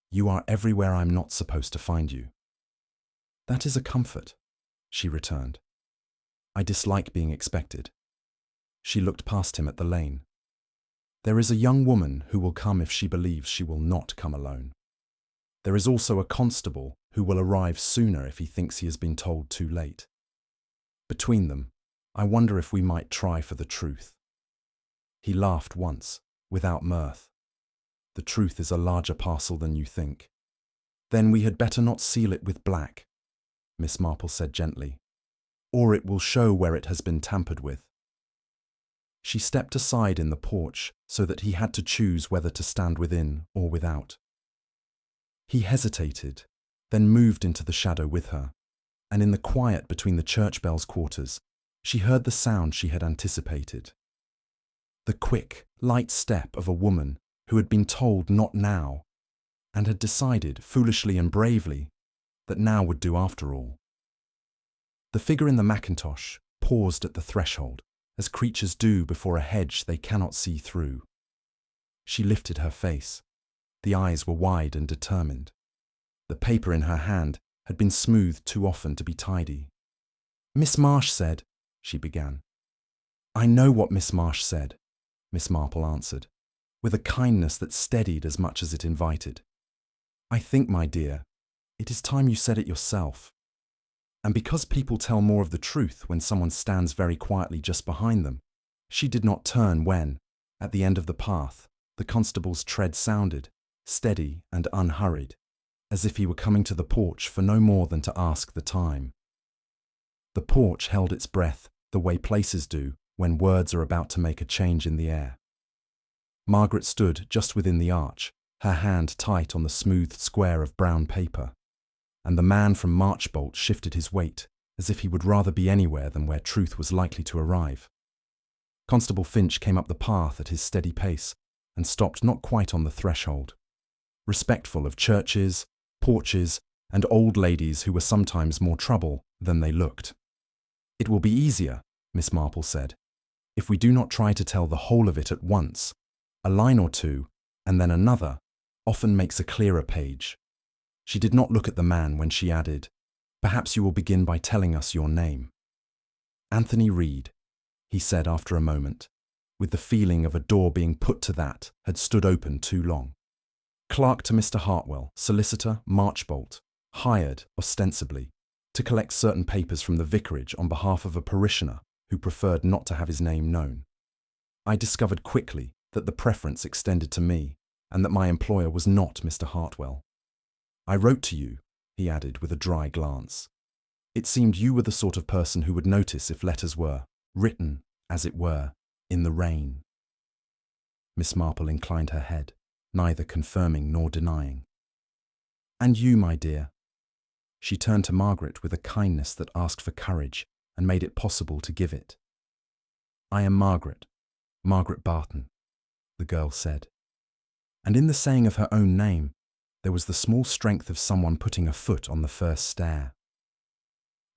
"You are everywhere I'm not supposed to find you." "That is a comfort," she returned. "I dislike being expected." She looked past him at the lane. "There is a young woman who will come if she believes she will not come alone. There is also a constable who will arrive sooner if he thinks he has been told too late. Between them, I wonder if we might try for the truth." He laughed once, without mirth. "The truth is a larger parcel than you think." "Then we had better not seal it with black," Miss Marple said gently, "or it will show where it has been tampered with." She stepped aside in the porch so that he had to choose whether to stand within or without. He hesitated, then moved into the shadow with her, and in the quiet between the church bells' quarters, she heard the sound she had anticipated. The quick, light step of a woman who had been told not now, and had decided, foolishly and bravely, that now would do after all. The figure in the mackintosh paused at the threshold, as creatures do before a hedge they cannot see through. She lifted her face. The eyes were wide and determined. The paper in her hand had been smoothed too often to be tidy. "Miss Marsh said," she began. "I know what Miss Marsh said," Miss Marple answered, with a kindness that steadied as much as it invited. "I think, my dear, it is time you said it yourself." And because people tell more of the truth when someone stands very quietly just behind them, she did not turn when, at the end of the path, the constable's tread sounded, steady and unhurried, as if he were coming to the porch for no more than to ask the time. The porch held its breath the way places do when words are about to make a change in the air. Margaret stood just within the arch, her hand tight on the smoothed square of brown paper, and the man from Marchbolt shifted his weight as if he would rather be anywhere than where truth was likely to arrive. Constable Finch came up the path at his steady pace and stopped not quite on the threshold, respectful of churches, porches, and old ladies who were sometimes more trouble than they looked. "It will be easier," Miss Marple said, "if we do not try to tell the whole of it at once. A line or two, and then another, often makes a clearer page." She did not look at the man when she added, "Perhaps you will begin by telling us your name." "Anthony Reed," he said after a moment, with the feeling of a door being put to that had stood open too long. "Clerk to Mr. Hartwell, solicitor, Marchbolt, hired, ostensibly, to collect certain papers from the vicarage on behalf of a parishioner who preferred not to have his name known. I discovered quickly that the preference extended to me, and that my employer was not Mr. Hartwell. I wrote to you," he added with a dry glance. "It seemed you were the sort of person who would notice if letters were written, as it were, in the rain." Miss Marple inclined her head, neither confirming nor denying. "And you, my dear?" She turned to Margaret with a kindness that asked for courage and made it possible to give it. "I am Margaret Barton," the girl said. And in the saying of her own name, there was the small strength of someone putting a foot on the first stair.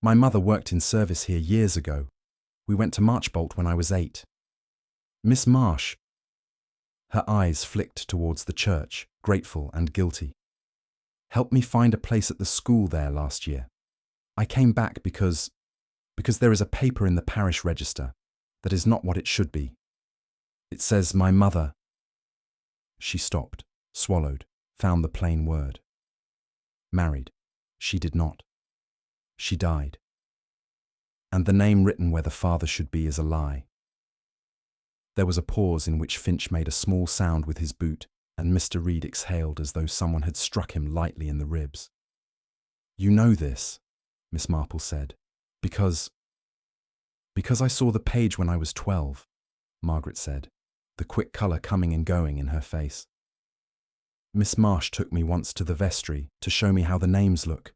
"My mother worked in service here years ago. We went to Marchbolt when I was 8. Miss Marsh—" Her eyes flicked towards the church, grateful and guilty. "Helped me find a place at the school there last year. I came back because there is a paper in the parish register that is not what it should be. It says my mother—" She stopped, swallowed, found the plain word. "Married. She did not. She died. And the name written where the father should be is a lie." There was a pause in which Finch made a small sound with his boot, and Mr. Reed exhaled as though someone had struck him lightly in the ribs. "You know this," Miss Marple said, because I saw the page when I was 12, Margaret said, the quick colour coming and going in her face. "Miss Marsh took me once to the vestry to show me how the names look,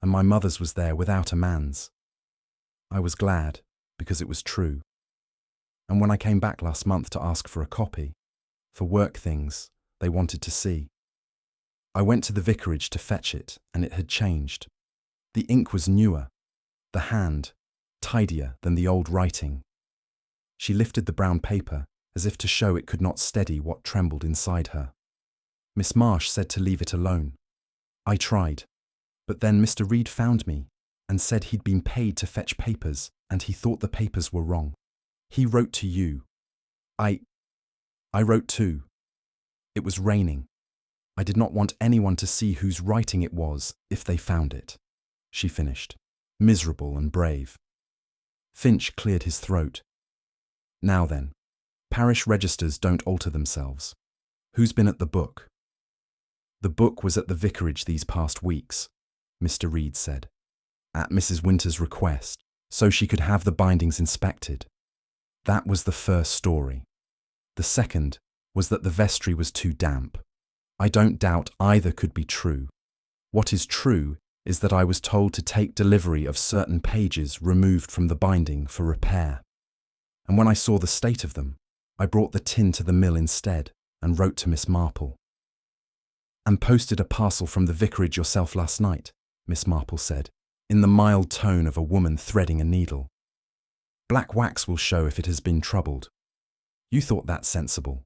and my mother's was there without a man's. I was glad, because it was true. And when I came back last month to ask for a copy, for work things they wanted to see, I went to the vicarage to fetch it, and it had changed. The ink was newer, the hand tidier than the old writing." She lifted the brown paper as if to show it could not steady what trembled inside her. "Miss Marsh said to leave it alone. I tried, but then Mr. Reed found me and said he'd been paid to fetch papers and he thought the papers were wrong. He wrote to you. I wrote too. It was raining. I did not want anyone to see whose writing it was if they found it," she finished, miserable and brave. Finch cleared his throat. Now then, parish registers don't alter themselves. Who's been at the book? The book was at the vicarage these past weeks, Mr. Reed said, at Mrs. Winter's request, so she could have the bindings inspected. That was the first story. The second was that the vestry was too damp. I don't doubt either could be true. What is true is that I was told to take delivery of certain pages removed from the binding for repair. And when I saw the state of them, I brought the tin to the mill instead and wrote to Miss Marple. And posted a parcel from the vicarage yourself last night, Miss Marple said, in the mild tone of a woman threading a needle. Black wax will show if it has been troubled. You thought that sensible.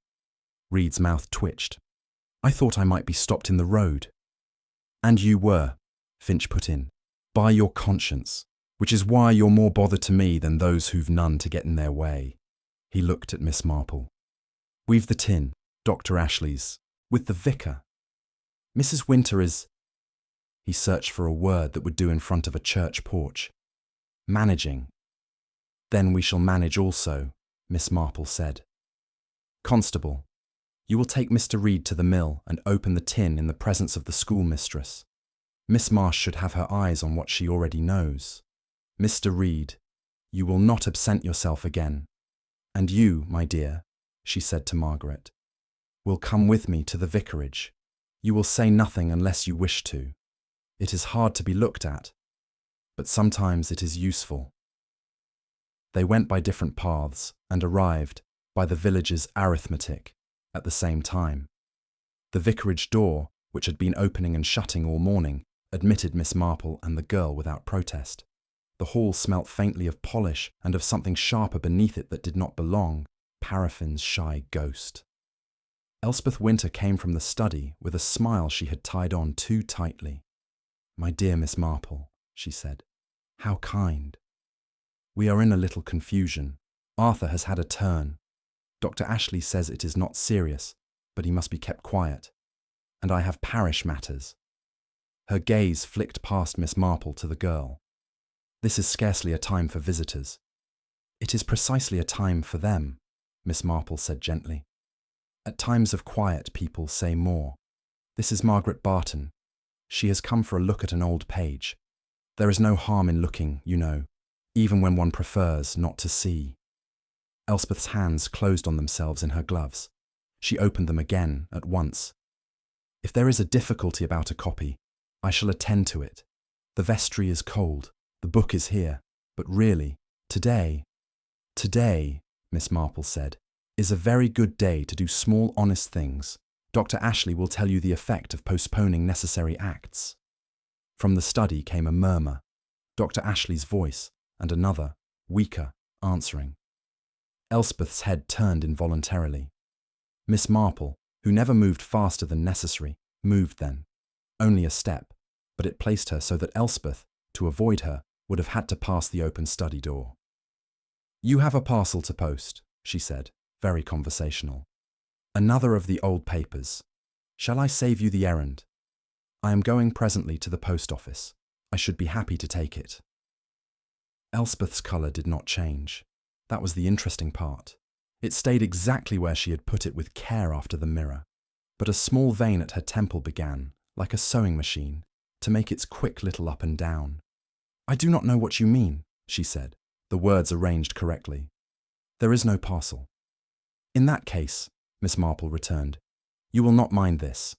Reed's mouth twitched. I thought I might be stopped in the road. And you were, Finch put in, by your conscience, which is why you're more bother to me than those who've none to get in their way. He looked at Miss Marple. We've the tin, Dr. Ashley's, with the vicar. Mrs. Winter is... He searched for a word that would do in front of a church porch. Managing. Then we shall manage also, Miss Marple said. Constable, you will take Mr. Reed to the mill and open the tin in the presence of the schoolmistress. Miss Marsh should have her eyes on what she already knows. Mr. Reed, you will not absent yourself again. And you, my dear, she said to Margaret, will come with me to the vicarage. You will say nothing unless you wish to. It is hard to be looked at, but sometimes it is useful. They went by different paths and arrived by the village's arithmetic at the same time. The vicarage door, which had been opening and shutting all morning, admitted Miss Marple and the girl without protest. The hall smelt faintly of polish and of something sharper beneath it that did not belong, Paraffin's shy ghost. Elspeth Winter came from the study with a smile she had tied on too tightly. My dear Miss Marple, she said, how kind. We are in a little confusion. Arthur has had a turn. Dr. Ashley says it is not serious, but he must be kept quiet. And I have parish matters. Her gaze flicked past Miss Marple to the girl. This is scarcely a time for visitors. It is precisely a time for them, Miss Marple said gently. At times of quiet people say more. This is Margaret Barton. She has come for a look at an old page. There is no harm in looking, you know, even when one prefers not to see. Elspeth's hands closed on themselves in her gloves. She opened them again at once. If there is a difficulty about a copy, I shall attend to it. The vestry is cold. The book is here. But really, today, Miss Marple said, is a very good day to do small honest things. Dr. Ashley will tell you the effect of postponing necessary acts. From the study came a murmur, Dr. Ashley's voice, and another, weaker, answering. Elspeth's head turned involuntarily. Miss Marple, who never moved faster than necessary, moved then. Only a step, but it placed her so that Elspeth, to avoid her, would have had to pass the open study door. You have a parcel to post, she said, very conversational. Another of the old papers. Shall I save you the errand? I am going presently to the post office. I should be happy to take it. Elspeth's colour did not change. That was the interesting part. It stayed exactly where she had put it with care after the mirror. But a small vein at her temple began, like a sewing machine, to make its quick little up and down. I do not know what you mean, she said, the words arranged correctly. There is no parcel. In that case, Miss Marple returned, you will not mind this.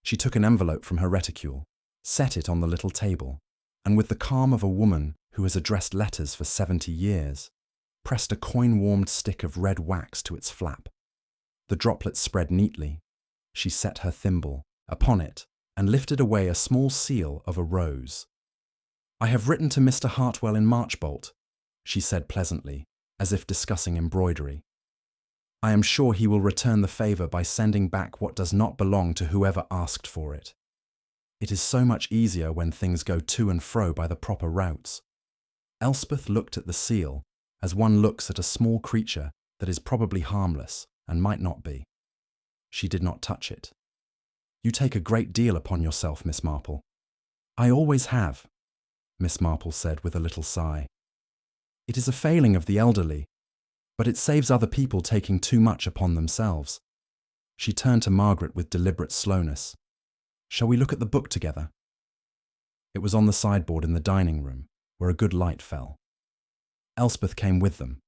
She took an envelope from her reticule, set it on the little table, and with the calm of a woman who has addressed letters for 70 years, pressed a coin-warmed stick of red wax to its flap. The droplets spread neatly. She set her thimble upon it and lifted away a small seal of a rose. I have written to Mr. Hartwell in Marchbolt, she said pleasantly, as if discussing embroidery. I am sure he will return the favour by sending back what does not belong to whoever asked for it. It is so much easier when things go to and fro by the proper routes. Elspeth looked at the seal as one looks at a small creature that is probably harmless and might not be. She did not touch it. You take a great deal upon yourself, Miss Marple. I always have, Miss Marple said with a little sigh. It is a failing of the elderly, but it saves other people taking too much upon themselves. She turned to Margaret with deliberate slowness. Shall we look at the book together? It was on the sideboard in the dining room, where a good light fell. Elspeth came with them.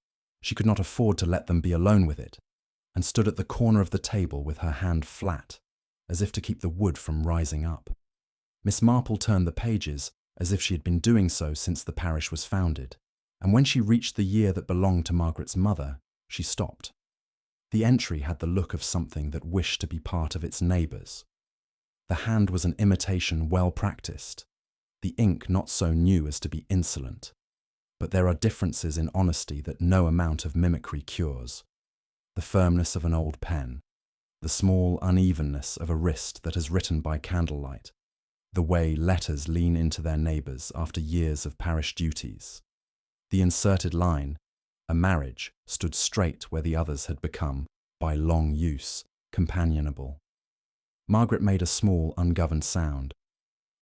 She could not afford to let them be alone with it, and stood at the corner of the table with her hand flat, as if to keep the wood from rising up. Miss Marple turned the pages as if she had been doing so since the parish was founded, and when she reached the year that belonged to Margaret's mother, she stopped. The entry had the look of something that wished to be part of its neighbours. The hand was an imitation well practised, the ink not so new as to be insolent. But there are differences in honesty that no amount of mimicry cures. The firmness of an old pen, the small unevenness of a wrist that has written by candlelight, the way letters lean into their neighbours after years of parish duties. The inserted line, a marriage, stood straight where the others had become, by long use, companionable. Margaret made a small, ungoverned sound.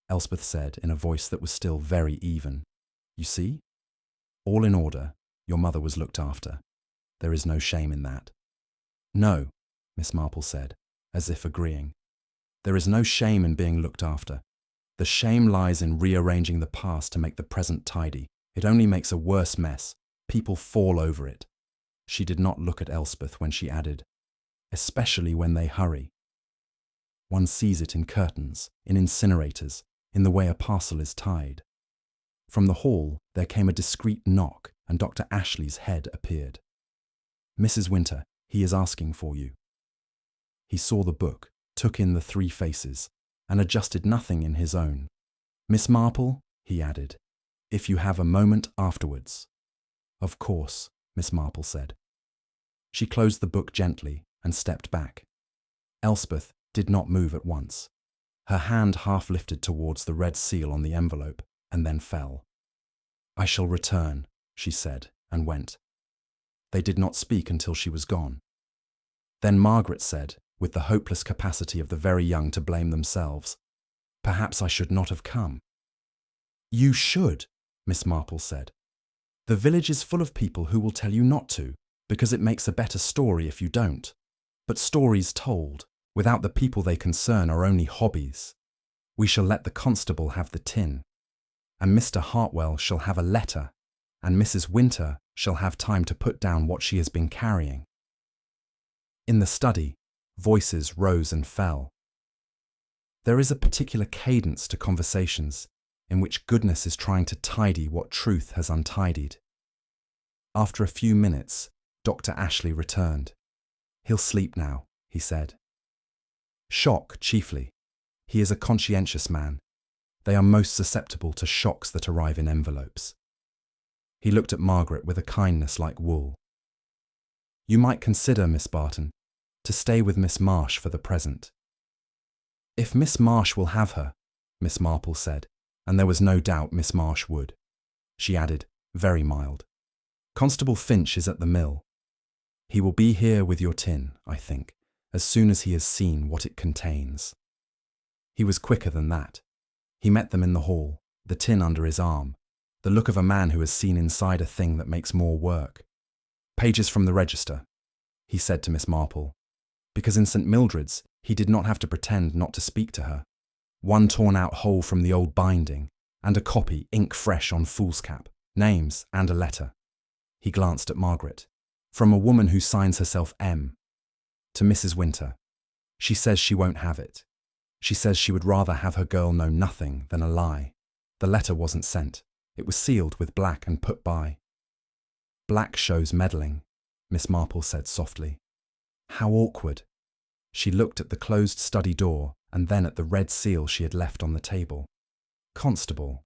Elspeth said, in a voice that was still very even, "You see? All in order, your mother was looked after. There is no shame in that." "No," Miss Marple said, as if agreeing. "There is no shame in being looked after. The shame lies in rearranging the past to make the present tidy. It only makes a worse mess. People fall over it." She did not look at Elspeth when she added, "Especially when they hurry. One sees it in curtains, in incinerators, in the way a parcel is tied." From the hall there came a discreet knock, and Dr. Ashley's head appeared. "Mrs. Winter, he is asking for you." He saw the book, took in the three faces, and adjusted nothing in his own. "Miss Marple," he added, "if you have a moment afterwards." "Of course," Miss Marple said. She closed the book gently and stepped back. Elspeth did not move at once. Her hand half lifted towards the red seal on the envelope, and then fell. "I shall return," she said, and went. They did not speak until she was gone. Then Margaret said, with the hopeless capacity of the very young to blame themselves, "Perhaps I should not have come." "You should," Miss Marple said. "The village is full of people who will tell you not to, because it makes a better story if you don't. But stories told, without the people they concern, are only hobbies. We shall let the constable have the tin, and Mr. Hartwell shall have a letter, and Mrs. Winter shall have time to put down what she has been carrying." In the study, voices rose and fell. There is a particular cadence to conversations in which goodness is trying to tidy what truth has untidied. After a few minutes, Dr. Ashley returned. "He'll sleep now," he said. "Shock, chiefly. He is a conscientious man. They are most susceptible to shocks that arrive in envelopes." He looked at Margaret with a kindness like wool. "You might consider, Miss Barton, to stay with Miss Marsh for the present." "If Miss Marsh will have her," Miss Marple said, and there was no doubt Miss Marsh would. She added, very mild, "Constable Finch is at the mill. He will be here with your tin, I think, as soon as he has seen what it contains." He was quicker than that. He met them in the hall, the tin under his arm, the look of a man who has seen inside a thing that makes more work. "Pages from the register," he said to Miss Marple, because in St. Mildred's he did not have to pretend not to speak to her. One torn-out whole from the old binding, and a copy ink fresh on foolscap, names and a letter. He glanced at Margaret. "From a woman who signs herself M. To Mrs. Winter. She says she won't have it. She says she would rather have her girl know nothing than a lie. The letter wasn't sent. It was sealed with black and put by." "Black shows meddling," Miss Marple said softly. "How awkward." She looked at the closed study door and then at the red seal she had left on the table. "Constable,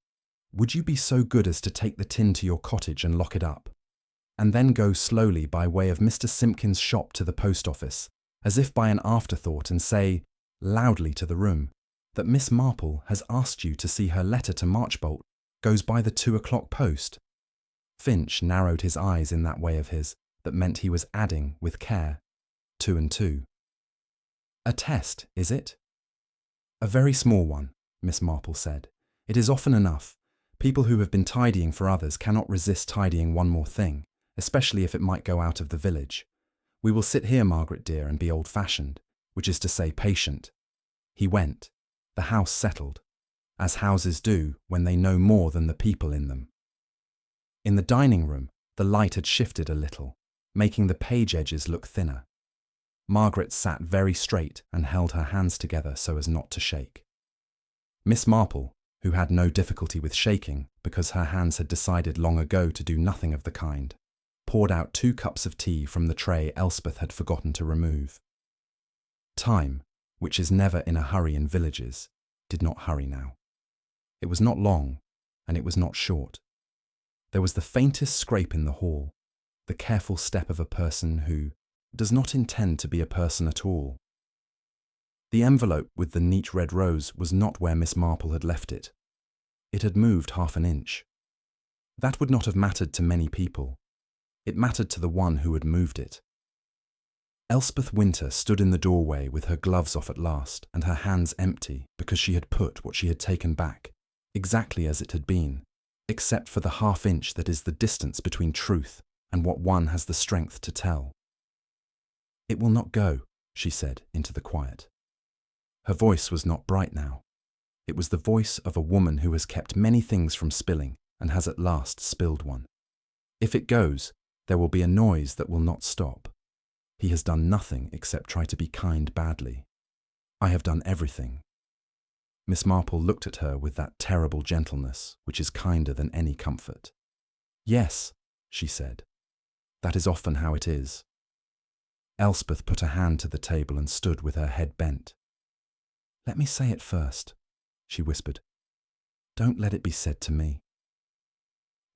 would you be so good as to take the tin to your cottage and lock it up, and then go slowly by way of Mr. Simpkin's shop to the post office, as if by an afterthought, and say, loudly to the room, that Miss Marple has asked you to see her letter to Marchbolt goes by the 2 o'clock post?" Finch narrowed his eyes in that way of his that meant he was adding, with care, 2 and 2. "A test, is it?" "A very small one," Miss Marple said. "It is often enough, People who have been tidying for others cannot resist tidying one more thing, especially if it might go out of the village. We will sit here, Margaret dear, and be old-fashioned, which is to say patient. He went. The house settled, as houses do when they know more than the people in them. In the dining room, the light had shifted a little, making the page edges look thinner. Margaret sat very straight and held her hands together so as not to shake. Miss Marple, who had no difficulty with shaking because her hands had decided long ago to do nothing of the kind, poured out 2 cups of tea from the tray Elspeth had forgotten to remove. Time, which is never in a hurry in villages, did not hurry now. It was not long, and it was not short. There was the faintest scrape in the hall, the careful step of a person who does not intend to be a person at all. The envelope with the neat red rose was not where Miss Marple had left it. It had moved half an inch. That would not have mattered to many people. It mattered to the one who had moved it. Elspeth Winter stood in the doorway with her gloves off at last and her hands empty because she had put what she had taken back, exactly as it had been, except for the half-inch that is the distance between truth and what one has the strength to tell. "It will not go," she said into the quiet. Her voice was not bright now. It was the voice of a woman who has kept many things from spilling and has at last spilled one. "If it goes, there will be a noise that will not stop. He has done nothing except try to be kind badly. I have done everything." Miss Marple looked at her with that terrible gentleness which is kinder than any comfort. "Yes," she said. "That is often how it is." Elspeth put a hand to the table and stood with her head bent. "Let me say it first," she whispered. "Don't let it be said to me."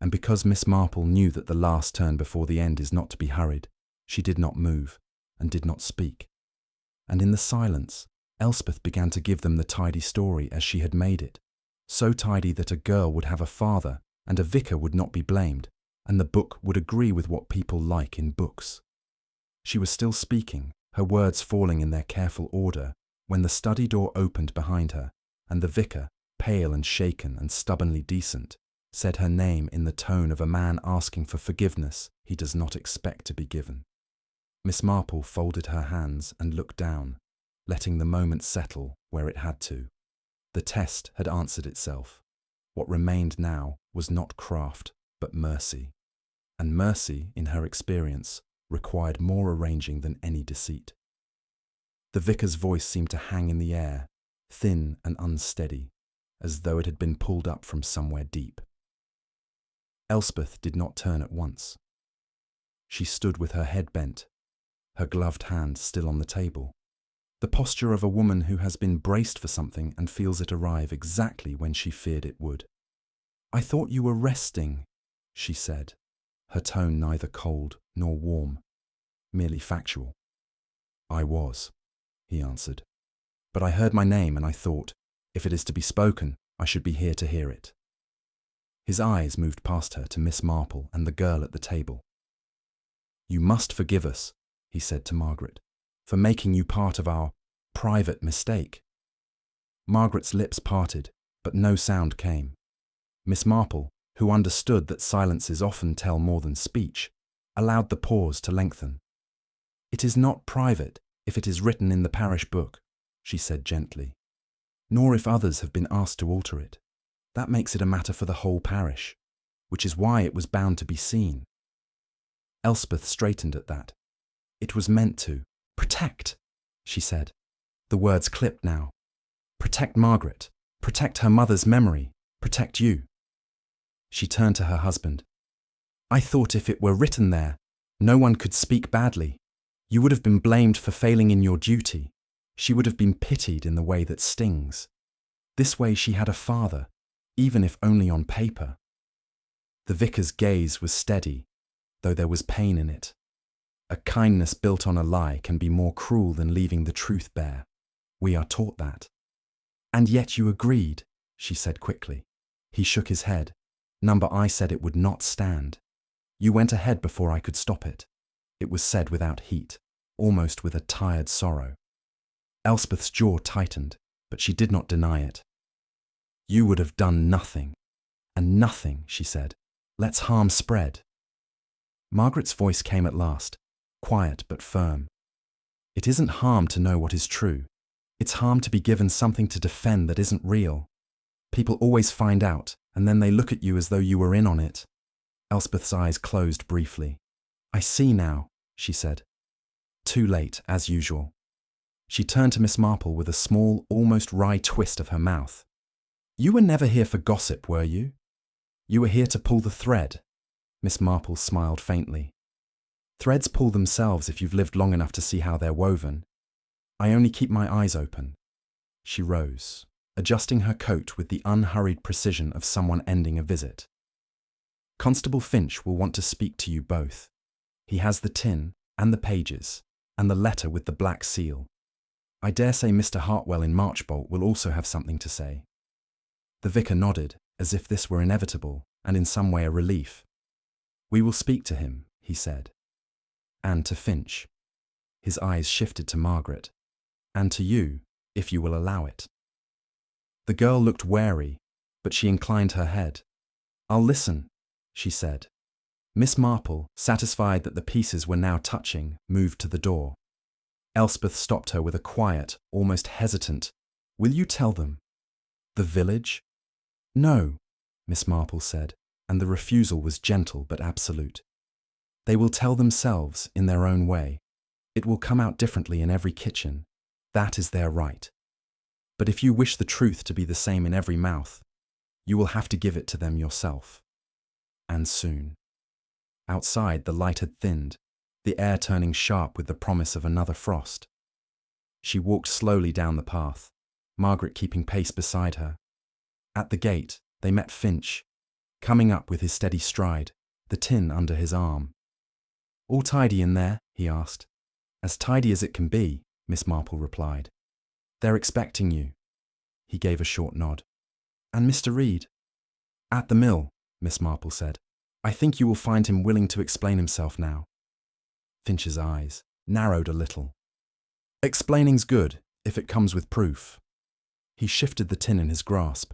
And because Miss Marple knew that the last turn before the end is not to be hurried, she did not move and did not speak. And in the silence, Elspeth began to give them the tidy story as she had made it, so tidy that a girl would have a father and a vicar would not be blamed, and the book would agree with what people like in books. She was still speaking, her words falling in their careful order, when the study door opened behind her, and the vicar, pale and shaken and stubbornly decent, said her name in the tone of a man asking for forgiveness he does not expect to be given. Miss Marple folded her hands and looked down, letting the moment settle where it had to. The test had answered itself. What remained now was not craft, but mercy. And mercy, in her experience, required more arranging than any deceit. The vicar's voice seemed to hang in the air, thin and unsteady, as though it had been pulled up from somewhere deep. Elspeth did not turn at once. She stood with her head bent, her gloved hand still on the table, the posture of a woman who has been braced for something and feels it arrive exactly when she feared it would. "I thought you were resting," she said, her tone neither cold nor warm, merely factual. "I was," he answered. "But I heard my name and I thought, if it is to be spoken, I should be here to hear it." His eyes moved past her to Miss Marple and the girl at the table. "You must forgive us," he said to Margaret, "for making you part of our private mistake." Margaret's lips parted, but no sound came. Miss Marple, who understood that silences often tell more than speech, allowed the pause to lengthen. "It is not private if it is written in the parish book," she said gently, "nor if others have been asked to alter it. That makes it a matter for the whole parish, which is why it was bound to be seen." Elspeth straightened at that. "It was meant to protect," she said. The words clipped now. "Protect Margaret, protect her mother's memory, protect you." She turned to her husband. "I thought if it were written there, no one could speak badly. You would have been blamed for failing in your duty. She would have been pitied in the way that stings. This way she had a father, even if only on paper." The vicar's gaze was steady, though there was pain in it. A kindness built on a lie can be more cruel than leaving the truth bare. We are taught that. "And yet you agreed," she said quickly. He shook his head. "Number I said it would not stand. You went ahead before I could stop it." It was said without heat, almost with a tired sorrow. Elspeth's jaw tightened, but she did not deny it. "You would have done nothing. And nothing, she said, lets harm spread. Margaret's voice came at last, quiet but firm. It isn't harm to know what is true. It's harm to be given something to defend that isn't real. People always find out, and then they look at you as though you were in on it. Elspeth's eyes closed briefly. I see now, she said. Too late, as usual. She turned to Miss Marple with a small, almost wry twist of her mouth. You were never here for gossip, were you? You were here to pull the thread. Miss Marple smiled faintly. Threads pull themselves if you've lived long enough to see how they're woven. I only keep my eyes open. She rose, adjusting her coat with the unhurried precision of someone ending a visit. Constable Finch will want to speak to you both. He has the tin and the pages and the letter with the black seal. I dare say Mr. Hartwell in Marchbolt will also have something to say. The vicar nodded, as if this were inevitable and in some way a relief. We will speak to him, he said. And to Finch. His eyes shifted to Margaret. And to you, if you will allow it. The girl looked wary, but she inclined her head. I'll listen, she said. Miss Marple, satisfied that the pieces were now touching, moved to the door. Elspeth stopped her with a quiet, almost hesitant, Will you tell them? The village? No, Miss Marple said, and the refusal was gentle but absolute. They will tell themselves in their own way. It will come out differently in every kitchen. That is their right. But if you wish the truth to be the same in every mouth, you will have to give it to them yourself. And soon. Outside, the light had thinned, the air turning sharp with the promise of another frost. She walked slowly down the path, Margaret keeping pace beside her. At the gate, they met Finch, coming up with his steady stride, the tin under his arm. All tidy in there? He asked. As tidy as it can be, Miss Marple replied. They're expecting you. He gave a short nod. And Mr. Reed? At the mill, Miss Marple said. I think you will find him willing to explain himself now. Finch's eyes narrowed a little. Explaining's good, if it comes with proof. He shifted the tin in his grasp.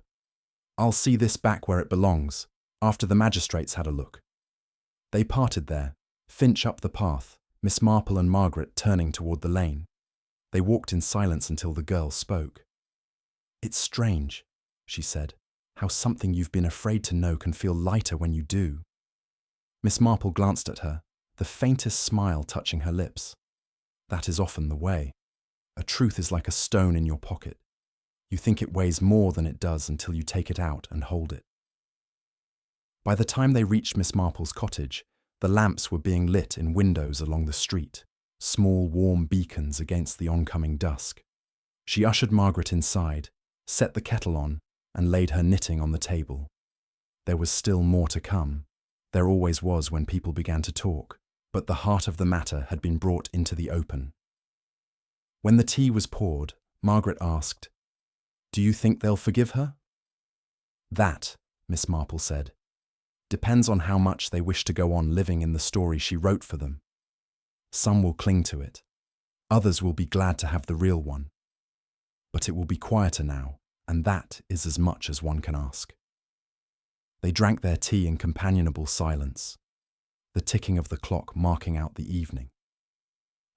I'll see this back where it belongs, after the magistrates had a look. They parted there, Finch up the path, Miss Marple and Margaret turning toward the lane. They walked in silence until the girl spoke. It's strange, she said, how something you've been afraid to know can feel lighter when you do. Miss Marple glanced at her, the faintest smile touching her lips. That is often the way. A truth is like a stone in your pocket. You think it weighs more than it does until you take it out and hold it. By the time they reached Miss Marple's cottage, the lamps were being lit in windows along the street, small warm beacons against the oncoming dusk. She ushered Margaret inside, set the kettle on, and laid her knitting on the table. There was still more to come. There always was when people began to talk, but the heart of the matter had been brought into the open. When the tea was poured, Margaret asked, Do you think they'll forgive her? That, Miss Marple said, depends on how much they wish to go on living in the story she wrote for them. Some will cling to it. Others will be glad to have the real one. But it will be quieter now, and that is as much as one can ask. They drank their tea in companionable silence, the ticking of the clock marking out the evening.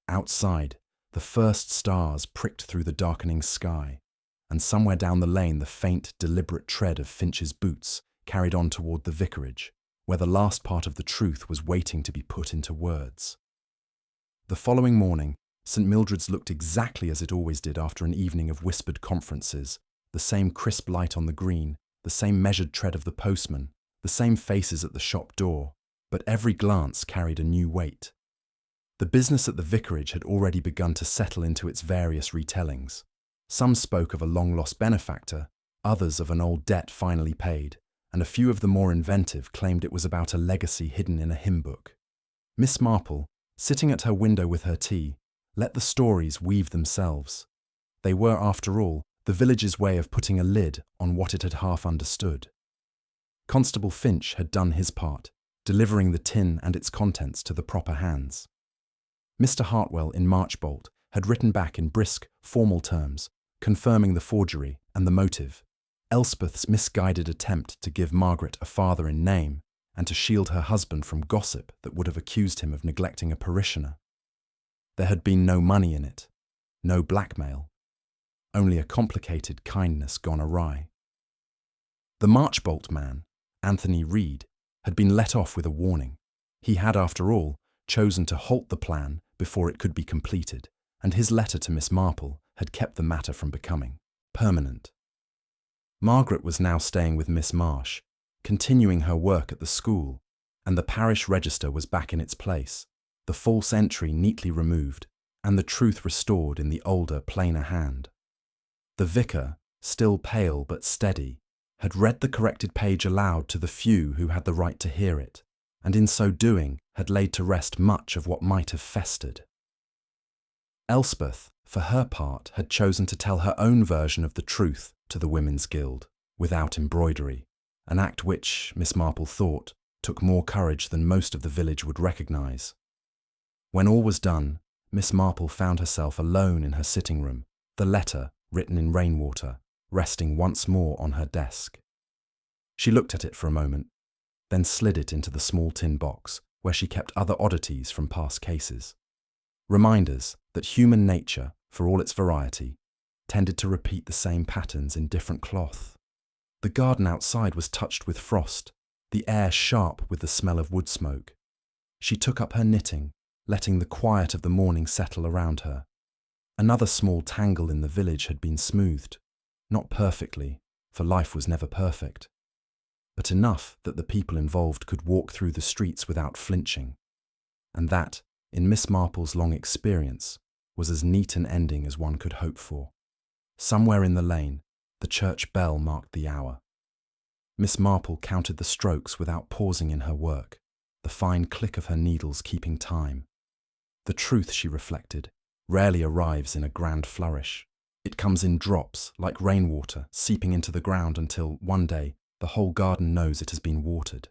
Outside, the first stars pricked through the darkening sky, and somewhere down the lane the faint, deliberate tread of Finch's boots carried on toward the vicarage, where the last part of the truth was waiting to be put into words. The following morning, St. Mildred's looked exactly as it always did after an evening of whispered conferences, the same crisp light on the green, the same measured tread of the postman, the same faces at the shop door, but every glance carried a new weight. The business at the vicarage had already begun to settle into its various retellings. Some spoke of a long-lost benefactor, others of an old debt finally paid, and a few of the more inventive claimed it was about a legacy hidden in a hymn book. Miss Marple, sitting at her window with her tea, let the stories weave themselves. They were, after all, the village's way of putting a lid on what it had half understood. Constable Finch had done his part, delivering the tin and its contents to the proper hands. Mr. Hartwell in Marchbolt had written back in brisk, formal terms, confirming the forgery and the motive. Elspeth's misguided attempt to give Margaret a father in name and to shield her husband from gossip that would have accused him of neglecting a parishioner. There had been no money in it, no blackmail, only a complicated kindness gone awry. The Marchbolt man, Anthony Reed, had been let off with a warning. He had, after all, chosen to halt the plan before it could be completed, and his letter to Miss Marple had kept the matter from becoming permanent. Margaret was now staying with Miss Marsh, continuing her work at the school, and the parish register was back in its place, the false entry neatly removed, and the truth restored in the older, plainer hand. The vicar, still pale but steady, had read the corrected page aloud to the few who had the right to hear it, and in so doing had laid to rest much of what might have festered. Elspeth, for her part, had chosen to tell her own version of the truth to the Women's Guild, without embroidery, an act which, Miss Marple thought, took more courage than most of the village would recognise. When all was done, Miss Marple found herself alone in her sitting room, the letter, written in Rainwater, resting once more on her desk. She looked at it for a moment, then slid it into the small tin box where she kept other oddities from past cases. Reminders that human nature, for all its variety, tended to repeat the same patterns in different cloth. The garden outside was touched with frost, the air sharp with the smell of wood smoke. She took up her knitting, letting the quiet of the morning settle around her. Another small tangle in the village had been smoothed, not perfectly, for life was never perfect, but enough that the people involved could walk through the streets without flinching, and that, in Miss Marple's long experience, was as neat an ending as one could hope for. Somewhere in the lane, the church bell marked the hour. Miss Marple counted the strokes without pausing in her work, the fine click of her needles keeping time. The truth, she reflected, rarely arrives in a grand flourish. It comes in drops, like rainwater, seeping into the ground until, one day, the whole garden knows it has been watered.